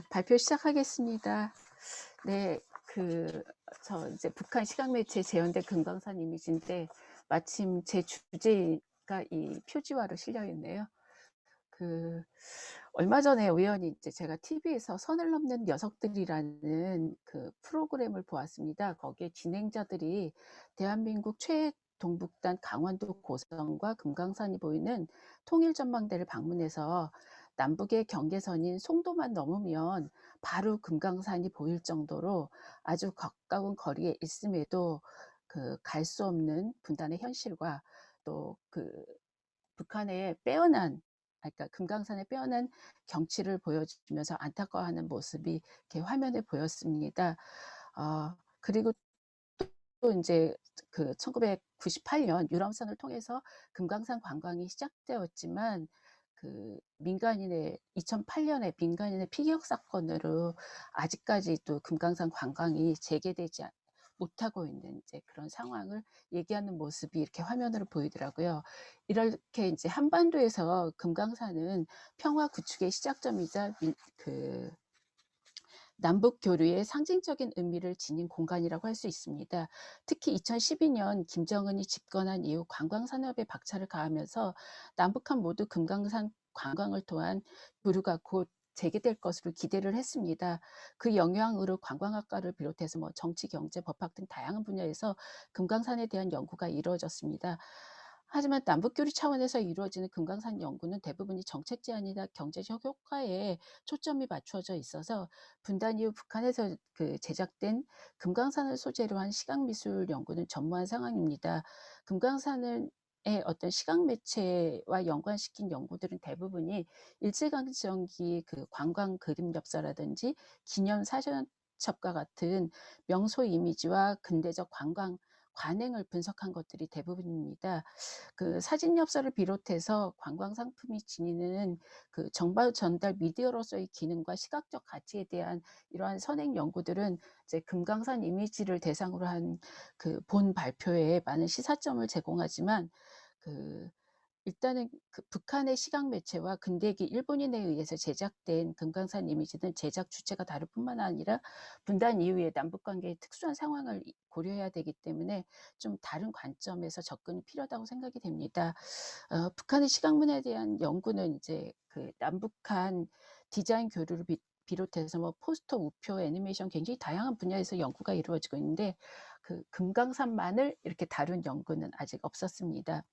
발표 시작하겠습니다. 네, 저 이제 북한 시각매체 재현대 금강산 이미지인데 마침 제 주제가 이 표지화로 실려 있네요. 얼마 전에 우연히 이제 제가 TV에서 선을 넘는 녀석들이라는 프로그램을 보았습니다. 거기에 진행자들이 대한민국 최동북단 강원도 고성과 금강산이 보이는 통일전망대를 방문해서 남북의 경계선인 송도만 넘으면 바로 금강산이 보일 정도로 아주 가까운 거리에 있음에도 갈 수 없는 분단의 현실과 또 북한의 빼어난 그러니까 금강산의 빼어난 경치를 보여주면서 안타까워하는 모습이 이렇게 화면에 보였습니다. 그리고 또 인제 1998년 유람선을 통해서 금강산 관광이 시작되었지만 민간인의 2008년에 민간인의 피격 사건으로 아직까지도 금강산 관광이 재개되지 못하고 있는 이제 그런 상황을 얘기하는 모습이 이렇게 화면으로 보이더라고요. 이렇게 인제 한반도에서 금강산은 평화 구축의 시작점이자 남북 교류의 상징적인 의미를 지닌 공간이라고 할 수 있습니다. 특히 2012년 김정은이 집권한 이후 관광 산업에 박차를 가하면서 남북한 모두 금강산 관광을 통한 교류가 곧 재개될 것으로 기대를 했습니다. 그 영향으로 관광학과를 비롯해서 정치, 경제, 법학 등 다양한 분야에서 금강산에 대한 연구가 이루어졌습니다. 하지만 남북교류 차원에서 이루어지는 금강산 연구는 대부분이 정책 제안이나 경제적 효과에 초점이 맞추어져 있어서 분단 이후 북한에서 제작된 금강산을 소재로 한 시각미술 연구는 전무한 상황입니다. 금강산을 의 어떤 시각 매체와 연관시킨 연구들은 대부분이 일제강점기 관광 그림 엽서라든지 기념 사전첩과 같은 명소 이미지와 근대적 관광 관행을 분석한 것들이 대부분입니다. 사진 엽서를 비롯해서 관광 상품이 지니는 정보 전달 미디어로서의 기능과 시각적 가치에 대한 이러한 선행 연구들은 이제 금강산 이미지를 대상으로 한 본 발표에 많은 시사점을 제공하지만 그 일단은 북한의 시각 매체와 근대기 일본인에 의해서 제작된 금강산 이미지는 제작 주체가 다를 뿐만 아니라 분단 이후에 남북 관계의 특수한 상황을 고려해야 되기 때문에 좀 다른 관점에서 접근이 필요하다고 생각이 됩니다. 북한의 시각 문화에 대한 연구는 이제 남북한 디자인 교류를 비롯해서 포스터, 우표, 애니메이션 굉장히 다양한 분야에서 연구가 이루어지고 있는데 금강산만을 이렇게 다룬 연구는 아직 없었습니다.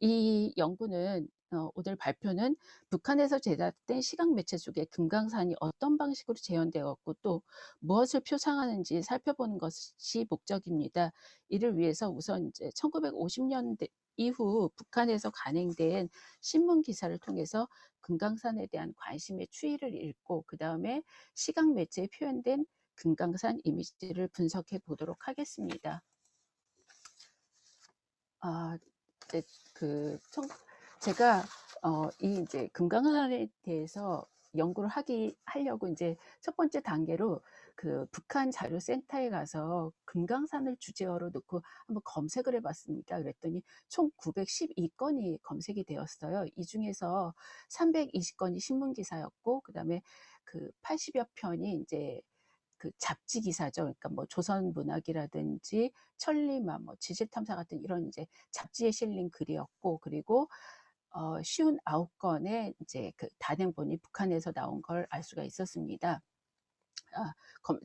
이 연구는 오늘 발표는 북한에서 제작된 시각 매체 속에 금강산이 어떤 방식으로 재현되었고 또 무엇을 표상하는지 살펴보는 것이 목적입니다. 이를 위해서 우선 이제 1950년대 이후 북한에서 간행된 신문 기사를 통해서 금강산에 대한 관심의 추이를 읽고 그 다음에 시각 매체에 표현된 금강산 이미지를 분석해 보도록 하겠습니다. 아, 이제 제가 이 이제 금강산에 대해서 연구를 하려고 이제 첫 번째 단계로 북한 자료센터에 가서 금강산을 주제어로 놓고 한번 검색을 해봤습니다. 그랬더니 총 912건이 검색이 되었어요. 이 중에서 320건이 신문 기사였고, 그 다음에 80여 편이 이제 잡지 기사죠. 그러니까 조선문학이라든지 천리마, 지질탐사 같은 이런 이제 잡지에 실린 글이었고, 그리고 59건의 이제 단행본이 북한에서 나온 걸 알 수가 있었습니다.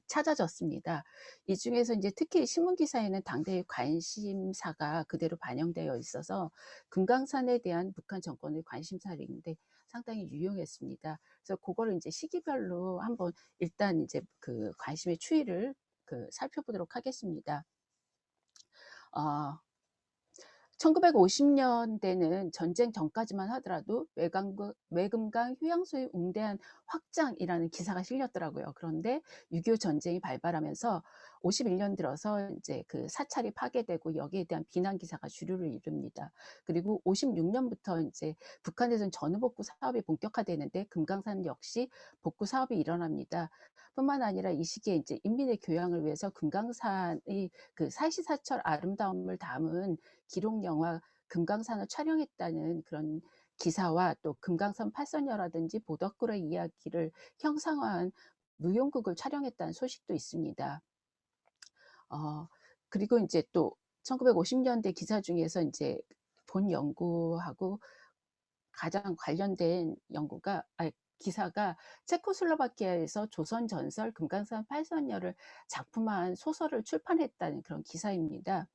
찾아졌습니다. 이 중에서 이제 특히 신문 기사에는 당대의 관심사가 그대로 반영되어 있어서 금강산에 대한 북한 정권의 관심사인데 상당히 유용했습니다. 그래서 그거를 이제 시기별로 한번 일단 이제 관심의 추이를 살펴보도록 하겠습니다. 어, 1950년대는 전쟁 전까지만 하더라도 외금강 휴양소의 웅대한 확장이라는 기사가 실렸더라고요. 그런데 6.25 전쟁이 발발하면서 51년 들어서 이제 사찰이 파괴되고 여기에 대한 비난 기사가 주류를 이룹니다. 그리고 56년부터 이제 북한에서는 전후복구 사업이 본격화되는데 금강산 역시 복구 사업이 일어납니다. 뿐만 아니라 이 시기에 이제 인민의 교양을 위해서 금강산의 사시사철 아름다움을 담은 기록 영화 금강산을 촬영했다는 그런 기사와 또 금강산 팔선녀라든지 보더꾸러 이야기를 형상화한 무용극을 촬영했다는 소식도 있습니다. 어 그리고 인제 또 1950년대 기사 중에서 인제 본 연구하고 가장 관련된 연구가 기사가 체코슬로바키아에서 조선 전설 금강산 팔선녀를 작품화한 소설을 출판했다는 그런 기사입니다.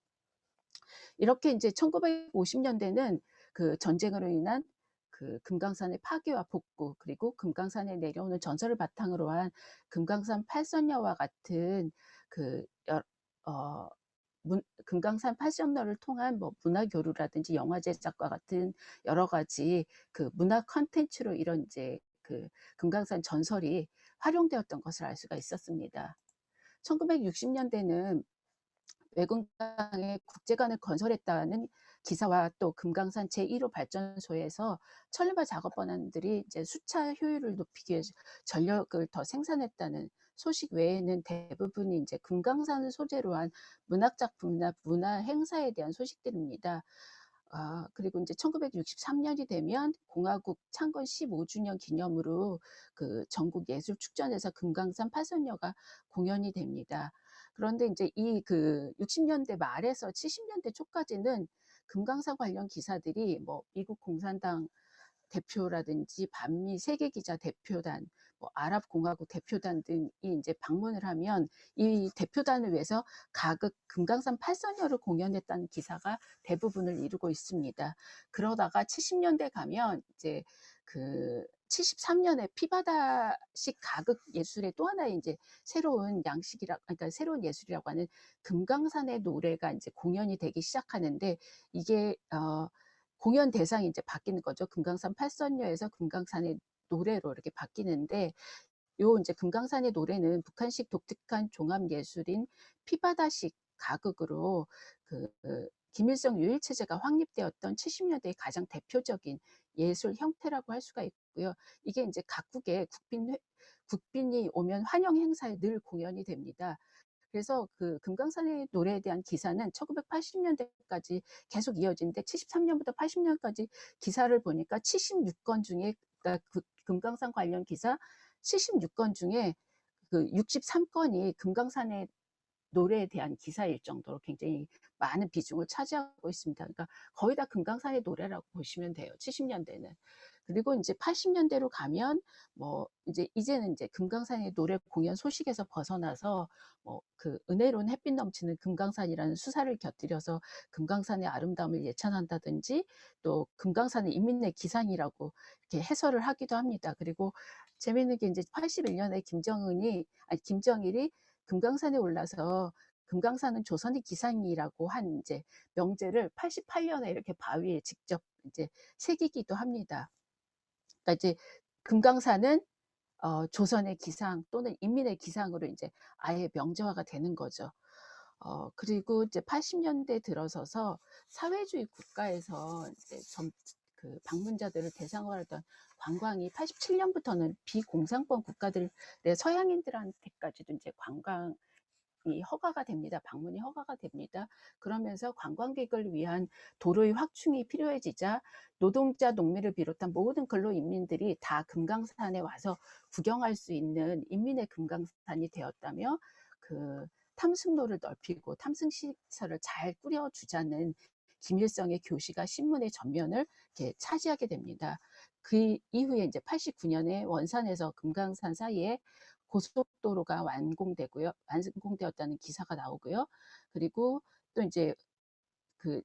이렇게 인제 1950년대는 그 전쟁으로 인한 그 금강산의 파괴와 복구, 그리고 금강산에 내려오는 전설을 바탕으로 한 금강산 팔선녀와 같은 그 여 어 문 금강산 팔선녀를 통한 뭐 문화 교류라든지 영화 제작과 같은 여러 가지 그 문화 콘텐츠로 이런 인제 그 금강산 전설이 활용되었던 것을 알 수가 있었습니다. 1960 년대는 외금강에 국제관을 건설했다는 기사와 또 금강산 제1호 발전소에서 천리마 작업 번안들이 이제 수차 효율을 높이기 위해서 전력을 더 생산했다는 소식 외에는 대부분이 이제 금강산을 소재로 한 문학 작품이나 문화 행사에 대한 소식들입니다. 그리고 인제 1963 년이 되면 공화국 창건 15 주년 기념으로 그 전국 예술 축전에서 금강산 팔선녀가 공연이 됩니다. 그런데 인제 이 그 60 년대 말에서 70 년대 초까지는 금강산 관련 기사들이 뭐 미국 공산당 대표라든지 반미 세계기자 대표단, 뭐 아랍공화국 대표단 등이 인제 방문을 하면 이 대표단을 위해서 가극 금강산 팔선녀를 공연했다는 기사가 대부분을 이루고 있습니다. 그러다가 70 년대 가면 이제 그 73 년에 피바다식 가극 예술의 또 하나의 인제 새로운 양식이라, 그러니까 새로운 예술이라고 하는 금강산의 노래가 인제 공연이 되기 시작하는데, 이게 공연 대상이 이제 바뀌는 거죠. 금강산 팔선녀에서 금강산의 노래로 이렇게 바뀌는데, 요 인제 금강산의 노래는 북한식 독특한 종합 예술인 피바다식 가극으로 김일성 유일 체제가 확립되었던 70 년대의 가장 대표적인 예술 형태라고 할 수가 있고요. 이게 인제 각국의 국빈이 오면 환영 행사에 늘 공연이 됩니다. 그래서 그 금강산의 노래에 대한 기사는 1980 년대까지 계속 이어지는데, 73 년부터 80 년까지 기사를 보니까 76건 중에, 그러니까 그 금강산 관련 기사 76건 중에 그 63건이 금강산의 노래에 대한 기사일 정도로 굉장히 많은 비중을 차지하고 있습니다. 그러니까 거의 다 금강산의 노래라고 보시면 돼요, 70 년대는. 그리고 인제 80 년대로 가면 뭐 이제는 인제 금강산의 노래 공연 소식에서 벗어나서 뭐 그 은혜로운 햇빛 넘치는 금강산이라는 수사를 곁들여서 금강산의 아름다움을 예찬한다든지, 또 금강산은 인민의 기상이라고 이렇게 해설을 하기도 합니다. 그리고 재미있는 게 인제 81 년에 김정일이 금강산에 올라서 금강산은 조선의 기상이라고 한 인제 명제를 88 년에 이렇게 바위에 직접 이제 새기기도 합니다. 그러니까 이제 금강산은 조선의 기상 또는 인민의 기상으로 인제 아예 명제화가 되는 거죠. 그리고 이제 80 년대 들어서서 사회주의 국가에서 이제 방문자들을 대상으로 하던 관광이 87 년부터는 비공산권 국가들의 서양인들한테까지도 인제 관광이 허가가 됩니다. 방문이 허가가 됩니다. 그러면서 관광객을 위한 도로의 확충이 필요해지자 노동자, 농민을 비롯한 모든 근로인민들이 다 금강산에 와서 구경할 수 있는 인민의 금강산이 되었다며, 그 탐승로를 넓히고 탐승 시설을 잘 꾸려주자는 김일성의 교시가 신문의 전면을 이렇게 차지하게 됩니다. 그 이후에 이제 89 년에 원산에서 금강산 사이에 고속도로가 완공되었다는 기사가 나오고요. 그리고 또 이제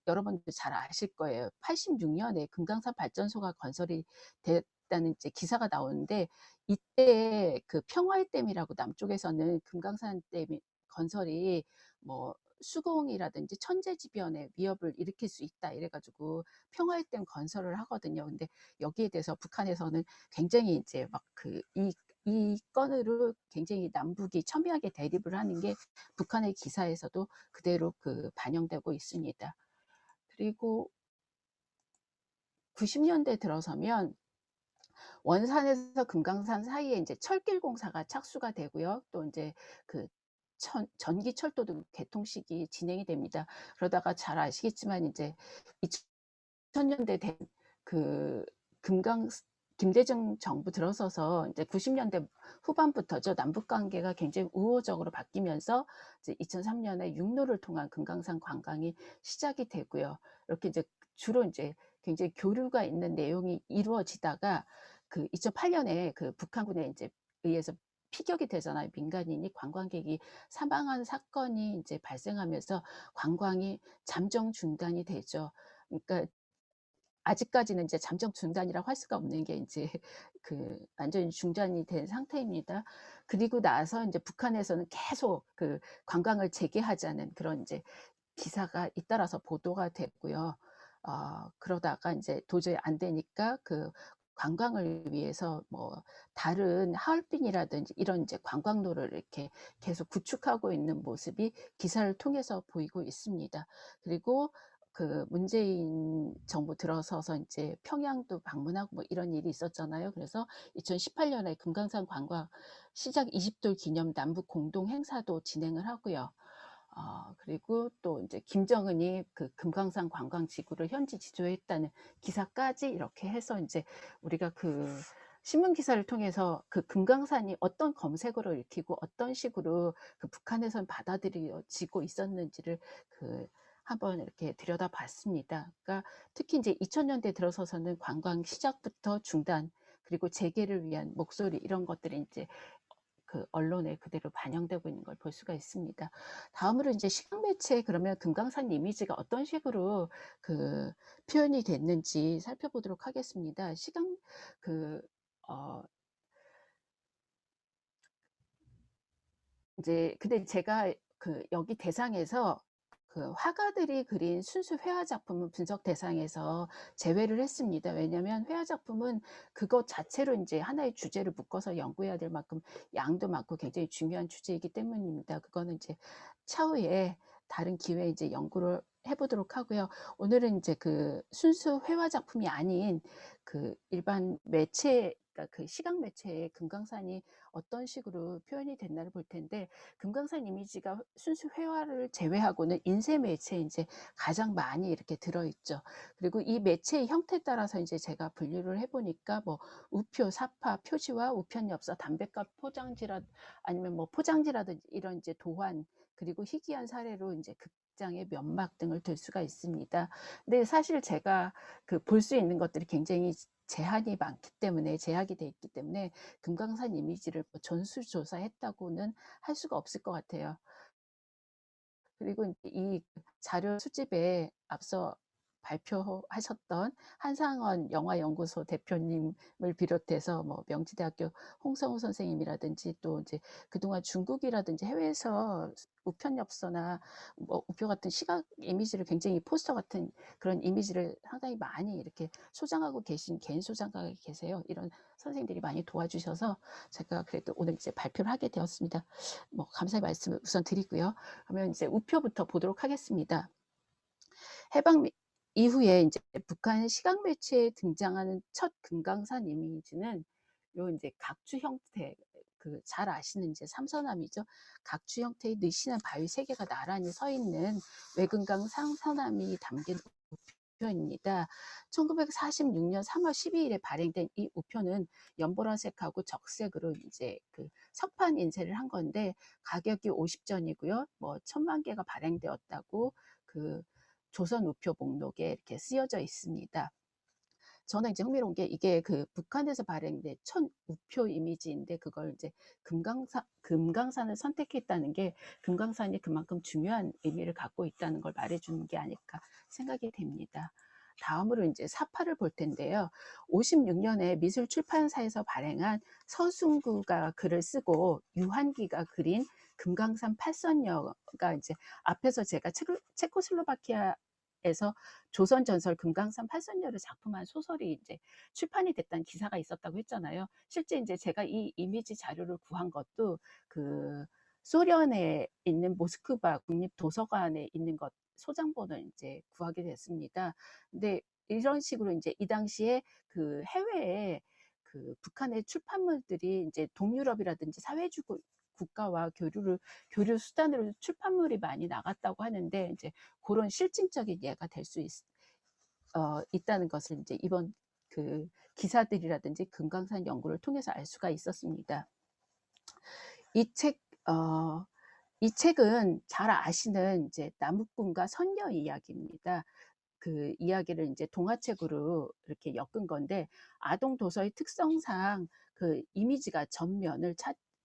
여러분들 잘 아실 거예요. 86 년에 금강산 발전소가 건설이 됐다는 이제 기사가 나오는데, 이때 그 평화의 댐이라고 남쪽에서는 금강산 댐이 건설이 뭐 수공이라든지 천재지변의 위협을 일으킬 수 있다 이래 가지고 평화의 댐 건설을 하거든요. 근데 여기에 대해서 북한에서는 굉장히 이제 막 이 건으로 굉장히 남북이 첨예하게 대립을 하는 게 북한의 기사에서도 그대로 반영되고 있습니다. 그리고 90 년대 들어서면 원산에서 금강산 사이에 인제 철길 공사가 착수가 되고요. 또 인제 그 전기철도도 개통식이 진행이 됩니다. 그러다가 잘 아시겠지만 인제 2000 년대 된 그 금강 김대중 정부 들어서서 이제 90년대 후반부터죠. 남북 관계가 굉장히 우호적으로 바뀌면서 이제 2003년에 육로를 통한 금강산 관광이 시작이 되고요. 이렇게 이제 주로 이제 굉장히 교류가 있는 내용이 이루어지다가 그 2008년에 그 북한군에 이제 의해서 피격이 되잖아요. 민간인이 관광객이 사망한 사건이 이제 발생하면서 관광이 잠정 중단이 되죠. 그러니까 아직까지는 이제 잠정 중단이라고 할 수가 없는 게 이제 그 완전히 중단이 된 상태입니다. 그리고 나서 이제 북한에서는 계속 그 관광을 재개하자는 그런 이제 기사가 잇따라서 보도가 됐고요. 그러다가 이제 도저히 안 되니까 그 관광을 위해서 뭐 다른 하얼빈이라든지 이런 이제 관광로를 이렇게 계속 구축하고 있는 모습이 기사를 통해서 보이고 있습니다. 그리고 그 문재인 정부 들어서서 이제 평양도 방문하고 뭐 이런 일이 있었잖아요. 그래서 2018년에 금강산 관광 시작 20돌 기념 남북 공동 행사도 진행을 하고요. 그리고 또 이제 김정은이 그 금강산 관광 지구를 현지 지도했다는 기사까지 이렇게 해서 이제 우리가 그 신문 기사를 통해서 그 금강산이 어떤 검색어로 읽히고 어떤 식으로 그 북한에선 받아들여지고 있었는지를 그 한번 이렇게 들여다봤습니다. 그러니까 특히 이제 2000년대 들어서서는 관광 시작부터 중단 그리고 재개를 위한 목소리 이런 것들이 이제 그 언론에 그대로 반영되고 있는 걸 볼 수가 있습니다. 다음으로 이제 시각 매체 그러면 금강산 이미지가 어떤 식으로 그 표현이 됐는지 살펴보도록 하겠습니다. 시각 그 어, 이제 근데 제가 그 여기 대상에서 그 화가들이 그린 순수 회화 작품은 분석 대상에서 제외를 했습니다. 왜냐하면 회화 작품은 그것 자체로 이제 하나의 주제를 묶어서 연구해야 될 만큼 양도 많고 굉장히 중요한 주제이기 때문입니다. 그거는 이제 차후에 다른 기회에 이제 연구를 해보도록 하고요. 오늘은 이제 그 순수 회화 작품이 아닌 그 일반 매체, 그러니까 그 시각 매체의 금강산이 어떤 식으로 표현이 됐나를 볼 텐데 금강산 이미지가 순수 회화를 제외하고는 인쇄 매체에 이제 가장 많이 이렇게 들어있죠. 그리고 이 매체의 형태에 따라서 이제 제가 분류를 해보니까 뭐 우표, 사파, 표지와 우편 엽서, 담배값 포장지라 아니면 뭐 포장지라든지 이런 이제 도안 그리고 희귀한 사례로 이제 극장의 면막 등을 들 수가 있습니다. 근데 사실 제가 그 볼 수 있는 것들이 굉장히 제한이 많기 때문에 제약이 돼 있기 때문에 금강산 이미지를 뭐 전수조사했다고는 할 수가 없을 것 같아요. 그리고 이 자료 수집에 앞서 발표하셨던 한상원 영화연구소 대표님을 비롯해서 뭐 명지대학교 홍성우 선생님이라든지 또 이제 그동안 중국이라든지 해외에서 우편 엽서나 뭐 우표 같은 시각 이미지를 굉장히 포스터 같은 그런 이미지를 상당히 많이 이렇게 소장하고 계신 개인 소장가가 계세요. 이런 선생님들이 많이 도와주셔서 제가 그래도 오늘 이제 발표를 하게 되었습니다. 뭐 감사의 말씀을 우선 드리고요. 그러면 이제 우표부터 보도록 하겠습니다. 해방 이후에 이제 북한 시각 매체에 등장하는 첫 금강산 이미지는 요 이제 각주 형태 그 잘 아시는 이제 삼서남이죠. 각주 형태의 느슨한 바위 세 개가 나란히 서 있는 외금강 상서남이 담긴 우표입니다. 1946년 3월 12일에 발행된 이 우표는 연보라색하고 적색으로 이제 그 석판 인쇄를 한 건데 가격이 50전이고요. 뭐 1000만 개가 발행되었다고 그 조선 우표 목록에 이렇게 쓰여져 있습니다. 저는 이제 흥미로운 게 이게 그 북한에서 발행된 첫 우표 이미지인데 그걸 이제 금강산을 선택했다는 게 금강산이 그만큼 중요한 의미를 갖고 있다는 걸 말해주는 게 아닐까 생각이 됩니다. 다음으로 이제 사파를 볼 텐데요. 56년에 미술출판사에서 발행한 서순구가 글을 쓰고 유한기가 그린 금강산 팔선녀가 이제 앞에서 제가 체코슬로바키아에서 조선전설 금강산 팔선녀를 작품한 소설이 이제 출판이 됐다는 기사가 있었다고 했잖아요. 실제 이제 제가 이 이미지 자료를 구한 것도 그 소련에 있는 모스크바 국립도서관에 있는 것 소장본을 이제 구하게 됐습니다. 근데 이런 식으로 이제 이 당시에 그 해외에 그 북한의 출판물들이 이제 동유럽이라든지 사회주의 국가와 교류 수단으로 출판물이 많이 나갔다고 하는데 이제 그런 실증적인 예가 될 수 있다는 것을 이제 이번 그 기사들이라든지 금강산 연구를 통해서 알 수가 있었습니다. 이 책, 이 책은 잘 아시는 이제 나무꾼과 선녀 이야기입니다. 그 이야기를 이제 동화책으로 이렇게 엮은 건데, 아동 도서의 특성상 그 이미지가 전면을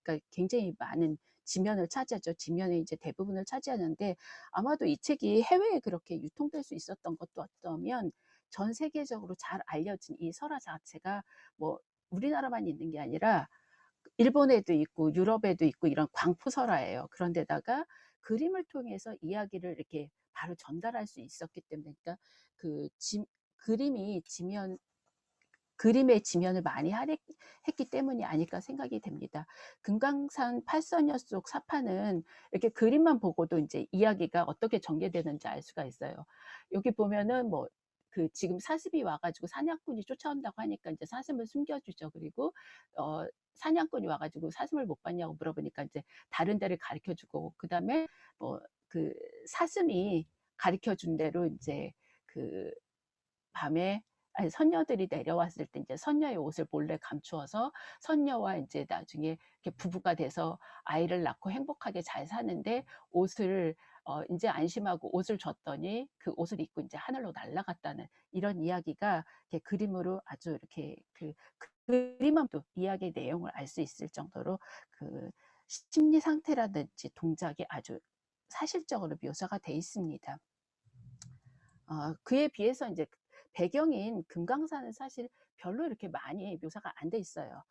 그러니까 굉장히 많은 지면을 차지하죠. 지면의 이제 대부분을 차지하는데, 아마도 이 책이 해외에 그렇게 유통될 수 있었던 것도 어쩌면 전 세계적으로 잘 알려진 이 설화 자체가 뭐 우리나라만 있는 게 아니라 일본에도 있고 유럽에도 있고 이런 광포설화예요. 그런데다가 그림을 통해서 이야기를 이렇게 바로 전달할 수 있었기 때문에, 그러니까 그 그림이 그림의 지면을 많이 할애했기 때문이 아닐까 생각이 됩니다. 금강산 팔선녀 속 사파는 이렇게 그림만 보고도 이제 이야기가 어떻게 전개되는지 알 수가 있어요. 여기 보면은 뭐 그 지금 사슴이 와가지고 사냥꾼이 쫓아온다고 하니까 이제 사슴을 숨겨주죠. 그리고 사냥꾼이 와가지고 사슴을 못 봤냐고 물어보니까 이제 다른 데를 가르쳐주고, 그 다음에 뭐 그 사슴이 가르쳐준 대로 이제 그 밤에 아니 선녀들이 내려왔을 때 이제 선녀의 옷을 몰래 감추어서 선녀와 이제 나중에 이렇게 부부가 돼서 아이를 낳고 행복하게 잘 사는데, 옷을 이제 안심하고 옷을 줬더니 그 옷을 입고 이제 하늘로 날아갔다는 이런 이야기가 이렇게 그림으로 아주 이렇게 그 그림만 도 이야기의 내용을 알 수 있을 정도로 그 심리 상태라든지 동작이 아주 사실적으로 묘사가 돼 있습니다. 그에 비해서 이제 배경인 금강산은 사실 별로 이렇게 많이 묘사가 안 돼 있어요.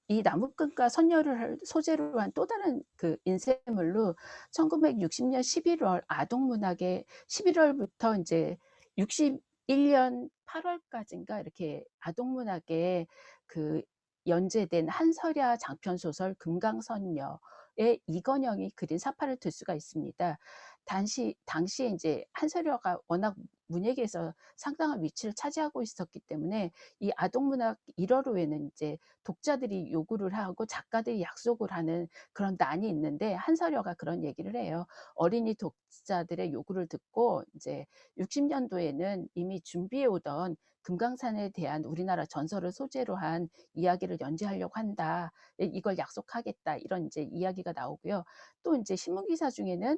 이 나무꾼과 선녀를 소재로 한 또 다른 그 인쇄물로 1960년 11월 아동문학의 11월부터 이제 61년 8월까지인가 이렇게 아동문학에 그 연재된 한설야 장편 소설 금강선녀의 이건영이 그린 사파를 들 수가 있습니다. 당시에 이제 한설야가 워낙 문예계에서 상당한 위치를 차지하고 있었기 때문에 이 아동문학 1월호에는 이제 독자들이 요구를 하고 작가들이 약속을 하는 그런 난이 있는데, 한설야가 그런 얘기를 해요. 어린이 독자들의 요구를 듣고 이제 60년도에는 이미 준비해 오던 금강산에 대한 우리나라 전설을 소재로 한 이야기를 연재하려고 한다. 이걸 약속하겠다. 이런 이제 이야기가 나오고요. 또 이제 신문기사 중에는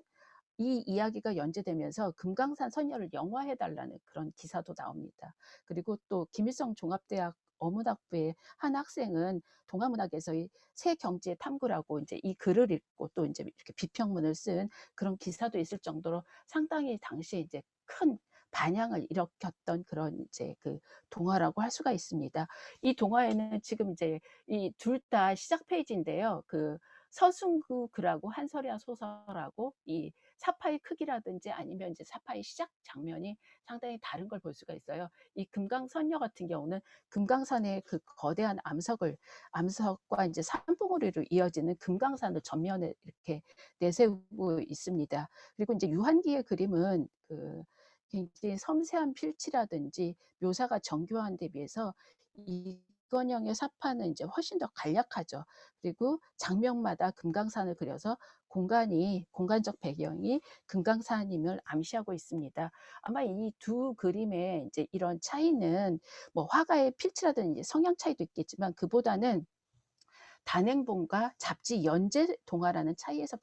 이 이야기가 연재되면서 금강산 선녀를 영화해달라는 그런 기사도 나옵니다. 그리고 또 김일성 종합대학 어문학부의 한 학생은 동아문학에서의 새 경지의 탐구라고 이제 이 글을 읽고 또 이제 이렇게 비평문을 쓴 그런 기사도 있을 정도로 상당히 당시에 이제 큰 반향을 일으켰던 그런 이제 그 동화라고 할 수가 있습니다. 이 동화에는 지금 이제 이 둘 다 시작 페이지인데요. 그 서승구 글하고 한설야 소설하고 이 사파의 크기라든지 아니면 이제 사파의 시작 장면이 상당히 다른 걸 볼 수가 있어요. 이 금강선녀 같은 경우는 금강산의 그 거대한 암석과 이제 산봉우리로 이어지는 금강산을 전면에 이렇게 내세우고 있습니다. 그리고 이제 유한기의 그림은 그 굉장히 섬세한 필치라든지 묘사가 정교한 데 비해서 이건영의 사파는 이제 훨씬 더 간략하죠. 그리고 장면마다 금강산을 그려서 공간적 배경이 금강산임을 암시하고 있습니다. 아마 이 두 그림의 이제 이런 차이는 뭐 화가의 필치라든지 성향 차이도 있겠지만, 그보다는 단행본과 잡지 연재 동화라는 차이에서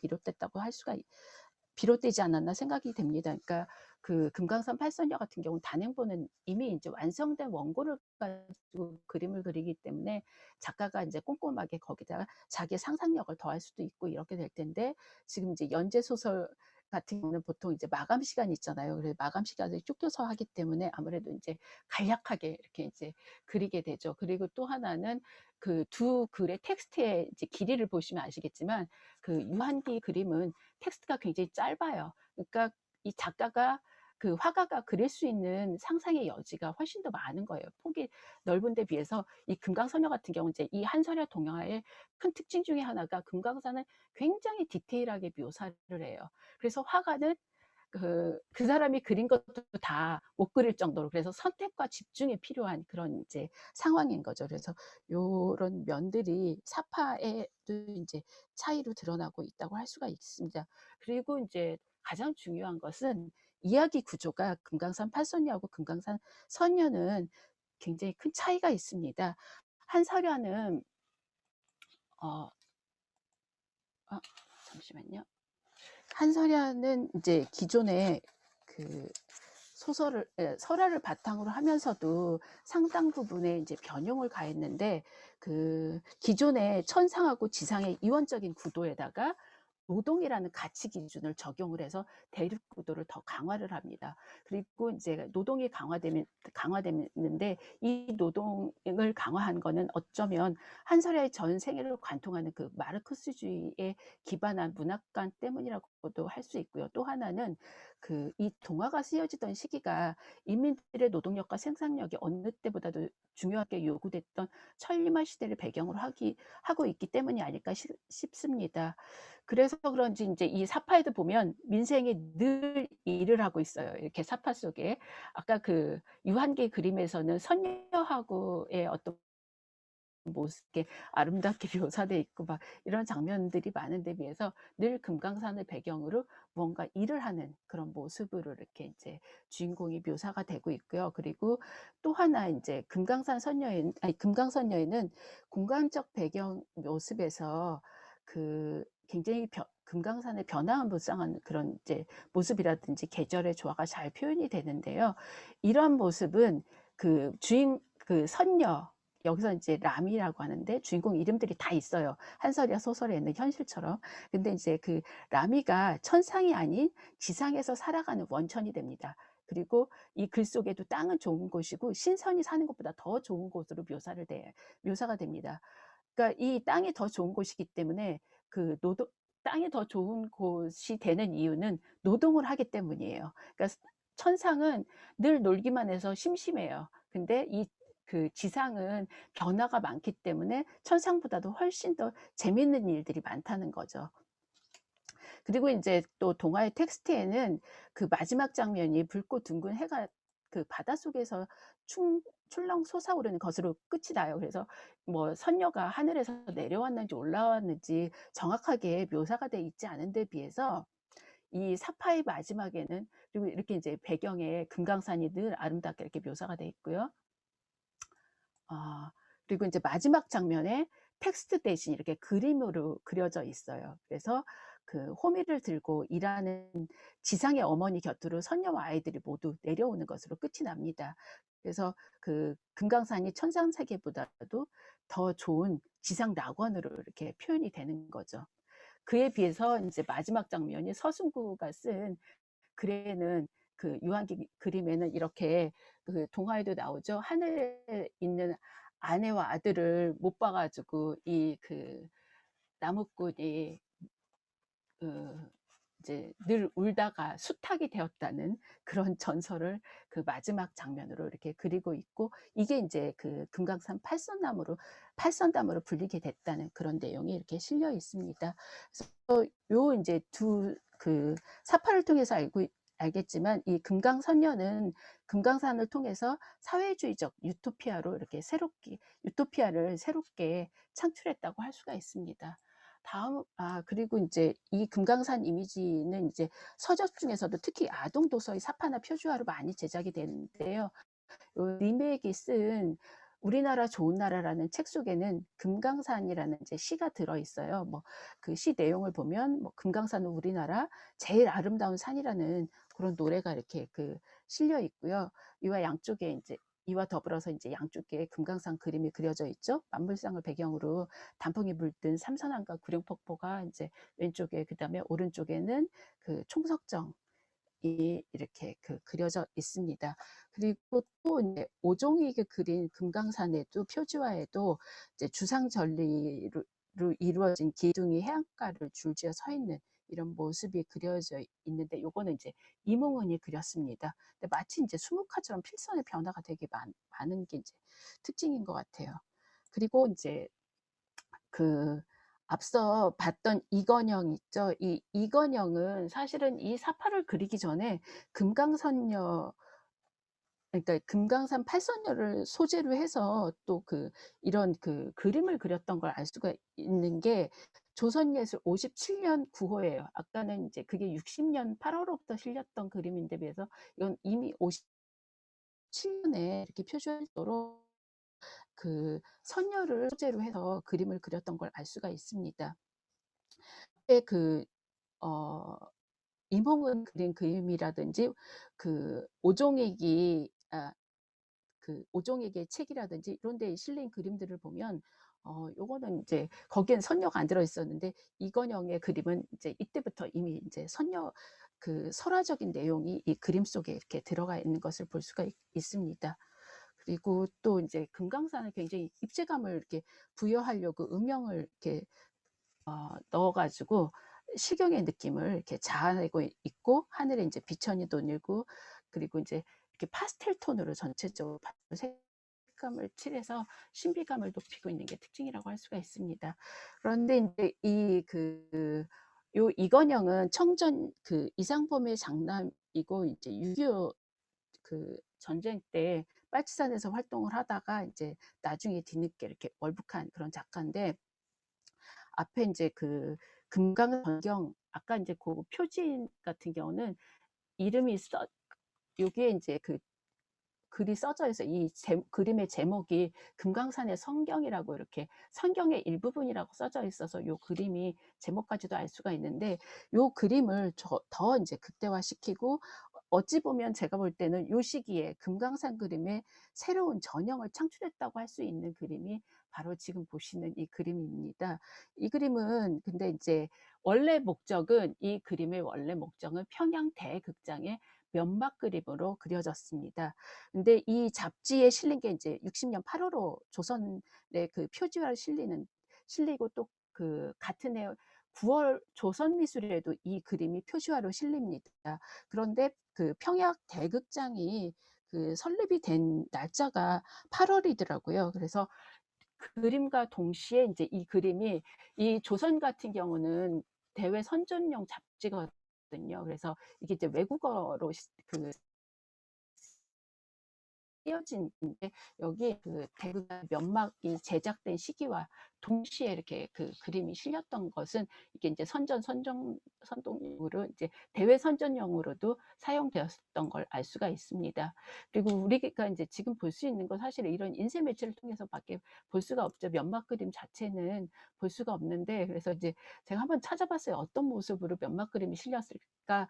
비롯되지 않았나 생각이 됩니다. 그러니까 그 금강산 팔선녀 같은 경우는 단행본은 이미 이제 완성된 원고를 가지고 그림을 그리기 때문에 작가가 이제 꼼꼼하게 거기다가 자기의 상상력을 더할 수도 있고 이렇게 될 텐데, 지금 이제 연재 소설 같은 경우는 보통 이제 마감 시간이 있잖아요. 그래서 마감 시간을 쫓겨서 하기 때문에 아무래도 이제 간략하게 이렇게 이제 그리게 되죠. 그리고 또 하나는 그 두 글의 텍스트의 이제 길이를 보시면 아시겠지만, 그 유한기 그림은 텍스트가 굉장히 짧아요. 그러니까 이 작가가 그 화가가 그릴 수 있는 상상의 여지가 훨씬 더 많은 거예요. 폭이 넓은 데 비해서 이 금강선녀 같은 경우는 이제 이 한설야 동화의 큰 특징 중에 하나가 금강산을 굉장히 디테일하게 묘사를 해요. 그래서 화가는 그 사람이 그린 것도 다 못 그릴 정도로, 그래서 선택과 집중이 필요한 그런 이제 상황인 거죠. 그래서 요런 면들이 사파에도 이제 차이로 드러나고 있다고 할 수가 있습니다. 그리고 이제 가장 중요한 것은 이야기 구조가 금강산 팔선녀하고 금강산 선녀는 굉장히 큰 차이가 있습니다. 한서련은 어 아 잠시만요. 한서련은 이제 기존에 그 소설을 설화를 바탕으로 하면서도 상당 부분의 이제 변형을 가했는데, 그 기존의 천상하고 지상의 이원적인 구도에다가 노동이라는 가치 기준을 적용을 해서 대립 구도를 더 강화를 합니다. 그리고 이제 노동이 강화되는데, 이 노동을 강화한 거는 어쩌면 한설야의 전 생애를 관통하는 그 마르크스주의에 기반한 문학관 때문이라고도 할 수 있고요. 또 하나는 그 이 동화가 쓰여지던 시기가 인민들의 노동력과 생산력이 어느 때보다도 중요하게 요구됐던 천리마 시대를 배경으로 하고 있기 때문이 아닐까 싶습니다. 그래서 그런지 이제 이 사파에도 보면 민생이 늘 일을 하고 있어요. 이렇게 사파 속에. 아까 그 유한계 그림에서는 선녀하고의 어떤 모습, 이렇게 아름답게 묘사돼 있고 막 이런 장면들이 많은데 비해서 늘 금강산을 배경으로 뭔가 일을 하는 그런 모습으로 이렇게 이제 주인공이 묘사가 되고 있고요. 그리고 또 하나 이제 금강선녀에는 공간적 배경 모습에서 그 굉장히 금강산의 변화무쌍한 그런 이제 모습이라든지 계절의 조화가 잘 표현이 되는데요. 이런 모습은 그 선녀, 여기서 이제 람이라고 하는데 주인공 이름들이 다 있어요. 한설이야 소설에 있는 현실처럼. 근데 이제 그 라미가 천상이 아닌 지상에서 살아가는 원천이 됩니다. 그리고 이 글 속에도 땅은 좋은 곳이고 신선이 사는 것보다 더 좋은 곳으로 묘사가 됩니다. 그러니까 이 땅이 더 좋은 곳이기 때문에 그 땅이 더 좋은 곳이 되는 이유는 노동을 하기 때문이에요. 그러니까 천상은 늘 놀기만 해서 심심해요. 근데 그 지상은 변화가 많기 때문에 천상보다도 훨씬 더 재밌는 일들이 많다는 거죠. 그리고 이제 또 동화의 텍스트에는 그 마지막 장면이 붉고 둥근 해가 그 바닷속에서 출렁 솟아오르는 것으로 끝이 나요. 그래서 뭐 선녀가 하늘에서 내려왔는지 올라왔는지 정확하게 묘사가 돼 있지 않은 데 비해서 이 사파의 마지막에는, 그리고 이렇게 이제 배경에 금강산이 늘 아름답게 이렇게 묘사가 돼 있고요. 그리고 이제 마지막 장면에 텍스트 대신 이렇게 그림으로 그려져 있어요. 그래서 그 호미를 들고 일하는 지상의 어머니 곁으로 선녀와 아이들이 모두 내려오는 것으로 끝이 납니다. 그래서 그 금강산이 천상 세계보다도 더 좋은 지상 낙원으로 이렇게 표현이 되는 거죠. 그에 비해서 이제 마지막 장면이 서승구가 쓴 글에는, 그 유한기 그림에는 이렇게 그 동화에도 나오죠. 하늘에 있는 아내와 아들을 못 봐가지고 이 그 나무꾼이 이제 늘 울다가 수탉이 되었다는 그런 전설을 그 마지막 장면으로 이렇게 그리고 있고, 이게 이제 그 금강산 팔선담으로 불리게 됐다는 그런 내용이 이렇게 실려 있습니다. 그래서 요 이제 그 사파를 통해서 알겠지만 이 금강선녀는 금강산을 통해서 사회주의적 유토피아를 새롭게 창출했다고 할 수가 있습니다. 그리고 이제 이 금강산 이미지는 이제 서적 중에서도 특히 아동 도서의 사파나 표주화로 많이 제작이 되는데요. 리메이크가 쓴 우리나라 좋은 나라라는 책 속에는 금강산이라는 이제 시가 들어 있어요. 뭐 그 시 내용을 보면 뭐 금강산은 우리나라 제일 아름다운 산이라는 그런 노래가 이렇게 실려 있고요. 이와 더불어서 이제 양쪽에 금강산 그림이 그려져 있죠. 만물상을 배경으로 단풍이 물든 삼선함과 구룡폭포가 이제 왼쪽에, 그다음에 오른쪽에는 그 총석정 이렇게 그려져 있습니다. 그리고 또 이제 오종익이 그린 금강산에도 표지화에도 이제 주상 전리로 이루어진 기둥이 해안가를 줄지어 서 있는 이런 모습이 그려져 있는데, 요거는 이제 이몽은이 그렸습니다. 근데 마치 이제 수묵화처럼 필선의 변화가 되게 많은 게 이제 특징인 것 같아요. 그리고 이제 그 앞서 봤던 이건영 있죠. 이건영은 사실은 이 사파를 그리기 전에 금강선녀, 그러니까 금강산 팔선녀를 소재로 해서 또 이런 그림을 그렸던 걸 알 수가 있는 게, 조선예술 57년 9호예요. 아까는 이제 그게 60년 8월호부터 실렸던 그림인데 비해서 이건 이미 57년에 이렇게 표시할도록 그 선녀를 소재로 해서 그림을 그렸던 걸 알 수가 있습니다. 그 임홍은 그린 그림이라든지 그 오종익이 그 오종익의 책이라든지 이런 데 실린 그림들을 보면 요거는 이제 거기엔 선녀가 안 들어 있었는데 이건영의 그림은 이제 이때부터 이미 이제 선녀 그 설화적인 내용이 이 그림 속에 이렇게 들어가 있는 것을 볼 수가 있습니다. 그리고 또 이제 금강산을 굉장히 입체감을 이렇게 부여하려고 음영을 이렇게 넣어가지고 시경의 느낌을 이렇게 자아내고 있고 하늘에 이제 비천이 도늘고 그리고 이제 이렇게 파스텔 톤으로 전체적으로 색감을 칠해서 신비감을 높이고 있는 게 특징이라고 할 수가 있습니다. 그런데 이제 요 이건영은 청전 그 이상범의 장남이고 이제 6.25 그 전쟁 때 빨치산에서 활동을 하다가 이제 나중에 뒤늦게 이렇게 월북한 그런 작가인데 앞에 이제 그 금강전경 아까 이제 그 표지 같은 경우는 이름이 여기에 이제 그 글이 써져 있어요. 이 그림의 제목이 금강산의 성경이라고 이렇게 성경의 일부분이라고 써져 있어서 요 그림이 제목까지도 알 수가 있는데 요 그림을 더 이제 극대화시키고 어찌 보면 제가 볼 때는 요 시기에 금강산 그림의 새로운 전형을 창출했다고 할 수 있는 그림이 바로 지금 보시는 이 그림입니다. 이 그림은 근데 이제 이 그림의 원래 목적은 평양 대극장의 면막 그림으로 그려졌습니다. 근데 이 잡지에 실린 게 이제 60년 8월호 조선의 그 표지화를 실리고 또 그 같은 해 9월 조선미술에도 이 그림이 표지화로 실립니다. 그런데 그 평양 대극장이 그 설립이 된 날짜가 8월이더라고요. 그래서 그림과 동시에 이제 이 그림이 이 조선 같은 경우는 대외 선전용 잡지거든요. 그래서 이게 이제 외국어로 그 띄어진데 여기 그 대극 면막이 제작된 시기와 동시에 이렇게 그 그림이 실렸던 것은 이게 이제 선동용으로 이제 대외 선전용으로도 사용되었던 걸 알 수가 있습니다. 그리고 우리가 이제 지금 볼 수 있는 건 사실 이런 인쇄 매체를 통해서밖에 볼 수가 없죠. 면막 그림 자체는 볼 수가 없는데 그래서 이제 제가 한번 찾아봤어요. 어떤 모습으로 면막 그림이 실렸을까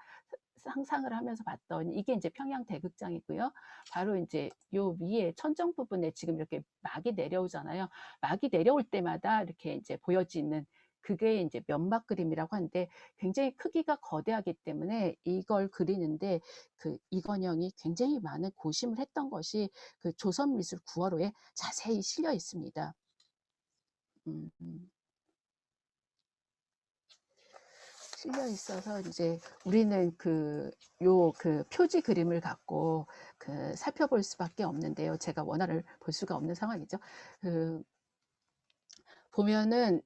상상을 하면서 봤더니 이게 이제 평양 대극장이고요. 바로 이제 요 위에 천정 부분에 지금 이렇게 막이 내려오잖아요. 막이 내려올 때마다 이렇게 이제 보여지는 그게 이제 면막 그림이라고 하는데 굉장히 크기가 거대하기 때문에 이걸 그리는데 그 이건영이 굉장히 많은 고심을 했던 것이 그 조선미술 9월호에 자세히 실려 있습니다. 실려 있어서 이제 우리는 그 표지 그림을 갖고 그 살펴볼 수밖에 없는데요. 제가 원화를 볼 수가 없는 상황이죠. 그 보면은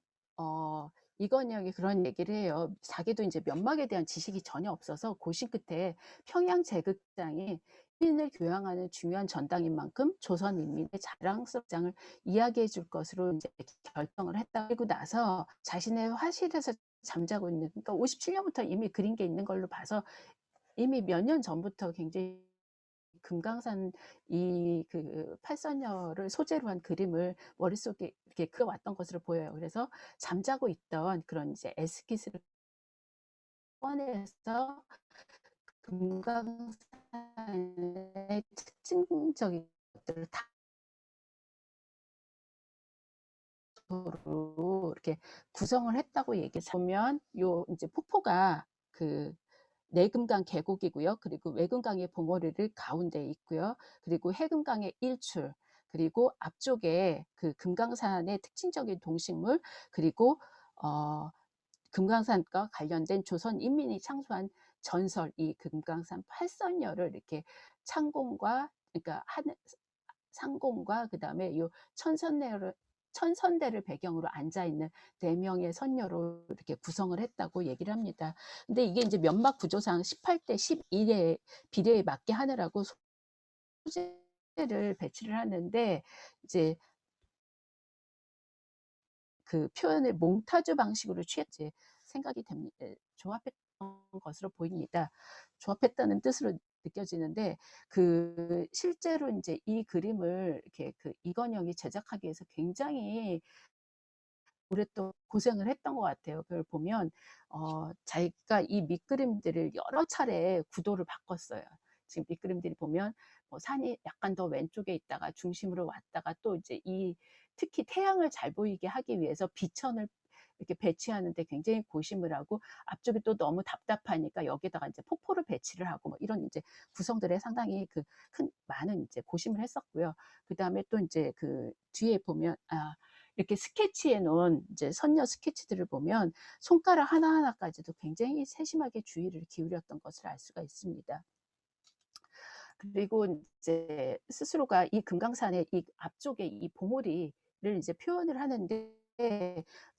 이건영이 그런 얘기를 해요. 자기도 이제 면막에 대한 지식이 전혀 없어서 고심 끝에 평양 제극장이 시민을 교양하는 중요한 전당인 만큼 조선 인민의 자랑스럽장을 이야기해 줄 것으로 이제 결정을 했다. 그리고 나서 자신의 화실에서 잠자고 있는 그러니까 57년부터 이미 그린 게 있는 걸로 봐서 이미 몇 년 전부터 굉장히 금강산 이 그 팔선녀를 소재로 한 그림을 머릿속에 이렇게 그려왔던 것으로 보여요. 그래서 잠자고 있던 그런 이제 에스키스를 꺼내서 금강산의 특징적인 것들을 다도록 이렇게 구성을 했다고 얘기해 보면 요 이제 폭포가 그 내금강 계곡이고요. 그리고 외금강의 봉오리를 가운데 있고요. 그리고 해금강의 일출, 그리고 앞쪽에 그 금강산의 특징적인 동식물, 그리고 금강산과 관련된 조선 인민이 창조한 전설, 이 금강산 팔선녀를 이렇게 창공과 그러니까 상공과 그 다음에 요 천선대를 배경으로 앉아 있는 4명의 선녀로 이렇게 구성을 했다고 얘기를 합니다. 근데 이게 이제 면막 구조상 18대 11의 비례에 맞게 하느라고 소재를 배치를 하는데 이제 그 표현을 몽타주 방식으로 취했지 생각이 됩니다. 조합했던 것으로 보입니다. 조합했다는 뜻으로 느껴지는데 그 실제로 인제 이 그림을 이렇게 그 이건영이 제작하기 위해서 굉장히 오랫동안 고생을 했던 것 같아요. 그걸 보면 자기가 이 밑그림들을 여러 차례 구도를 바꿨어요. 지금 밑그림들이 보면 뭐 산이 약간 더 왼쪽에 있다가 중심으로 왔다가 또 이제 이 특히 태양을 잘 보이게 하기 위해서 비천을 이렇게 배치하는 데 굉장히 고심을 하고 앞쪽이 또 너무 답답하니까 여기에다가 이제 폭포를 배치를 하고 뭐 이런 이제 구성들에 상당히 그 큰 많은 이제 고심을 했었고요. 그다음에 또 인제 그 뒤에 보면 이렇게 스케치해 놓은 이제 선녀 스케치들을 보면 손가락 하나하나까지도 굉장히 세심하게 주의를 기울였던 것을 알 수가 있습니다. 그리고 이제 스스로가 이 금강산의 이 앞쪽에 이 봉우리를 이제 표현을 하는데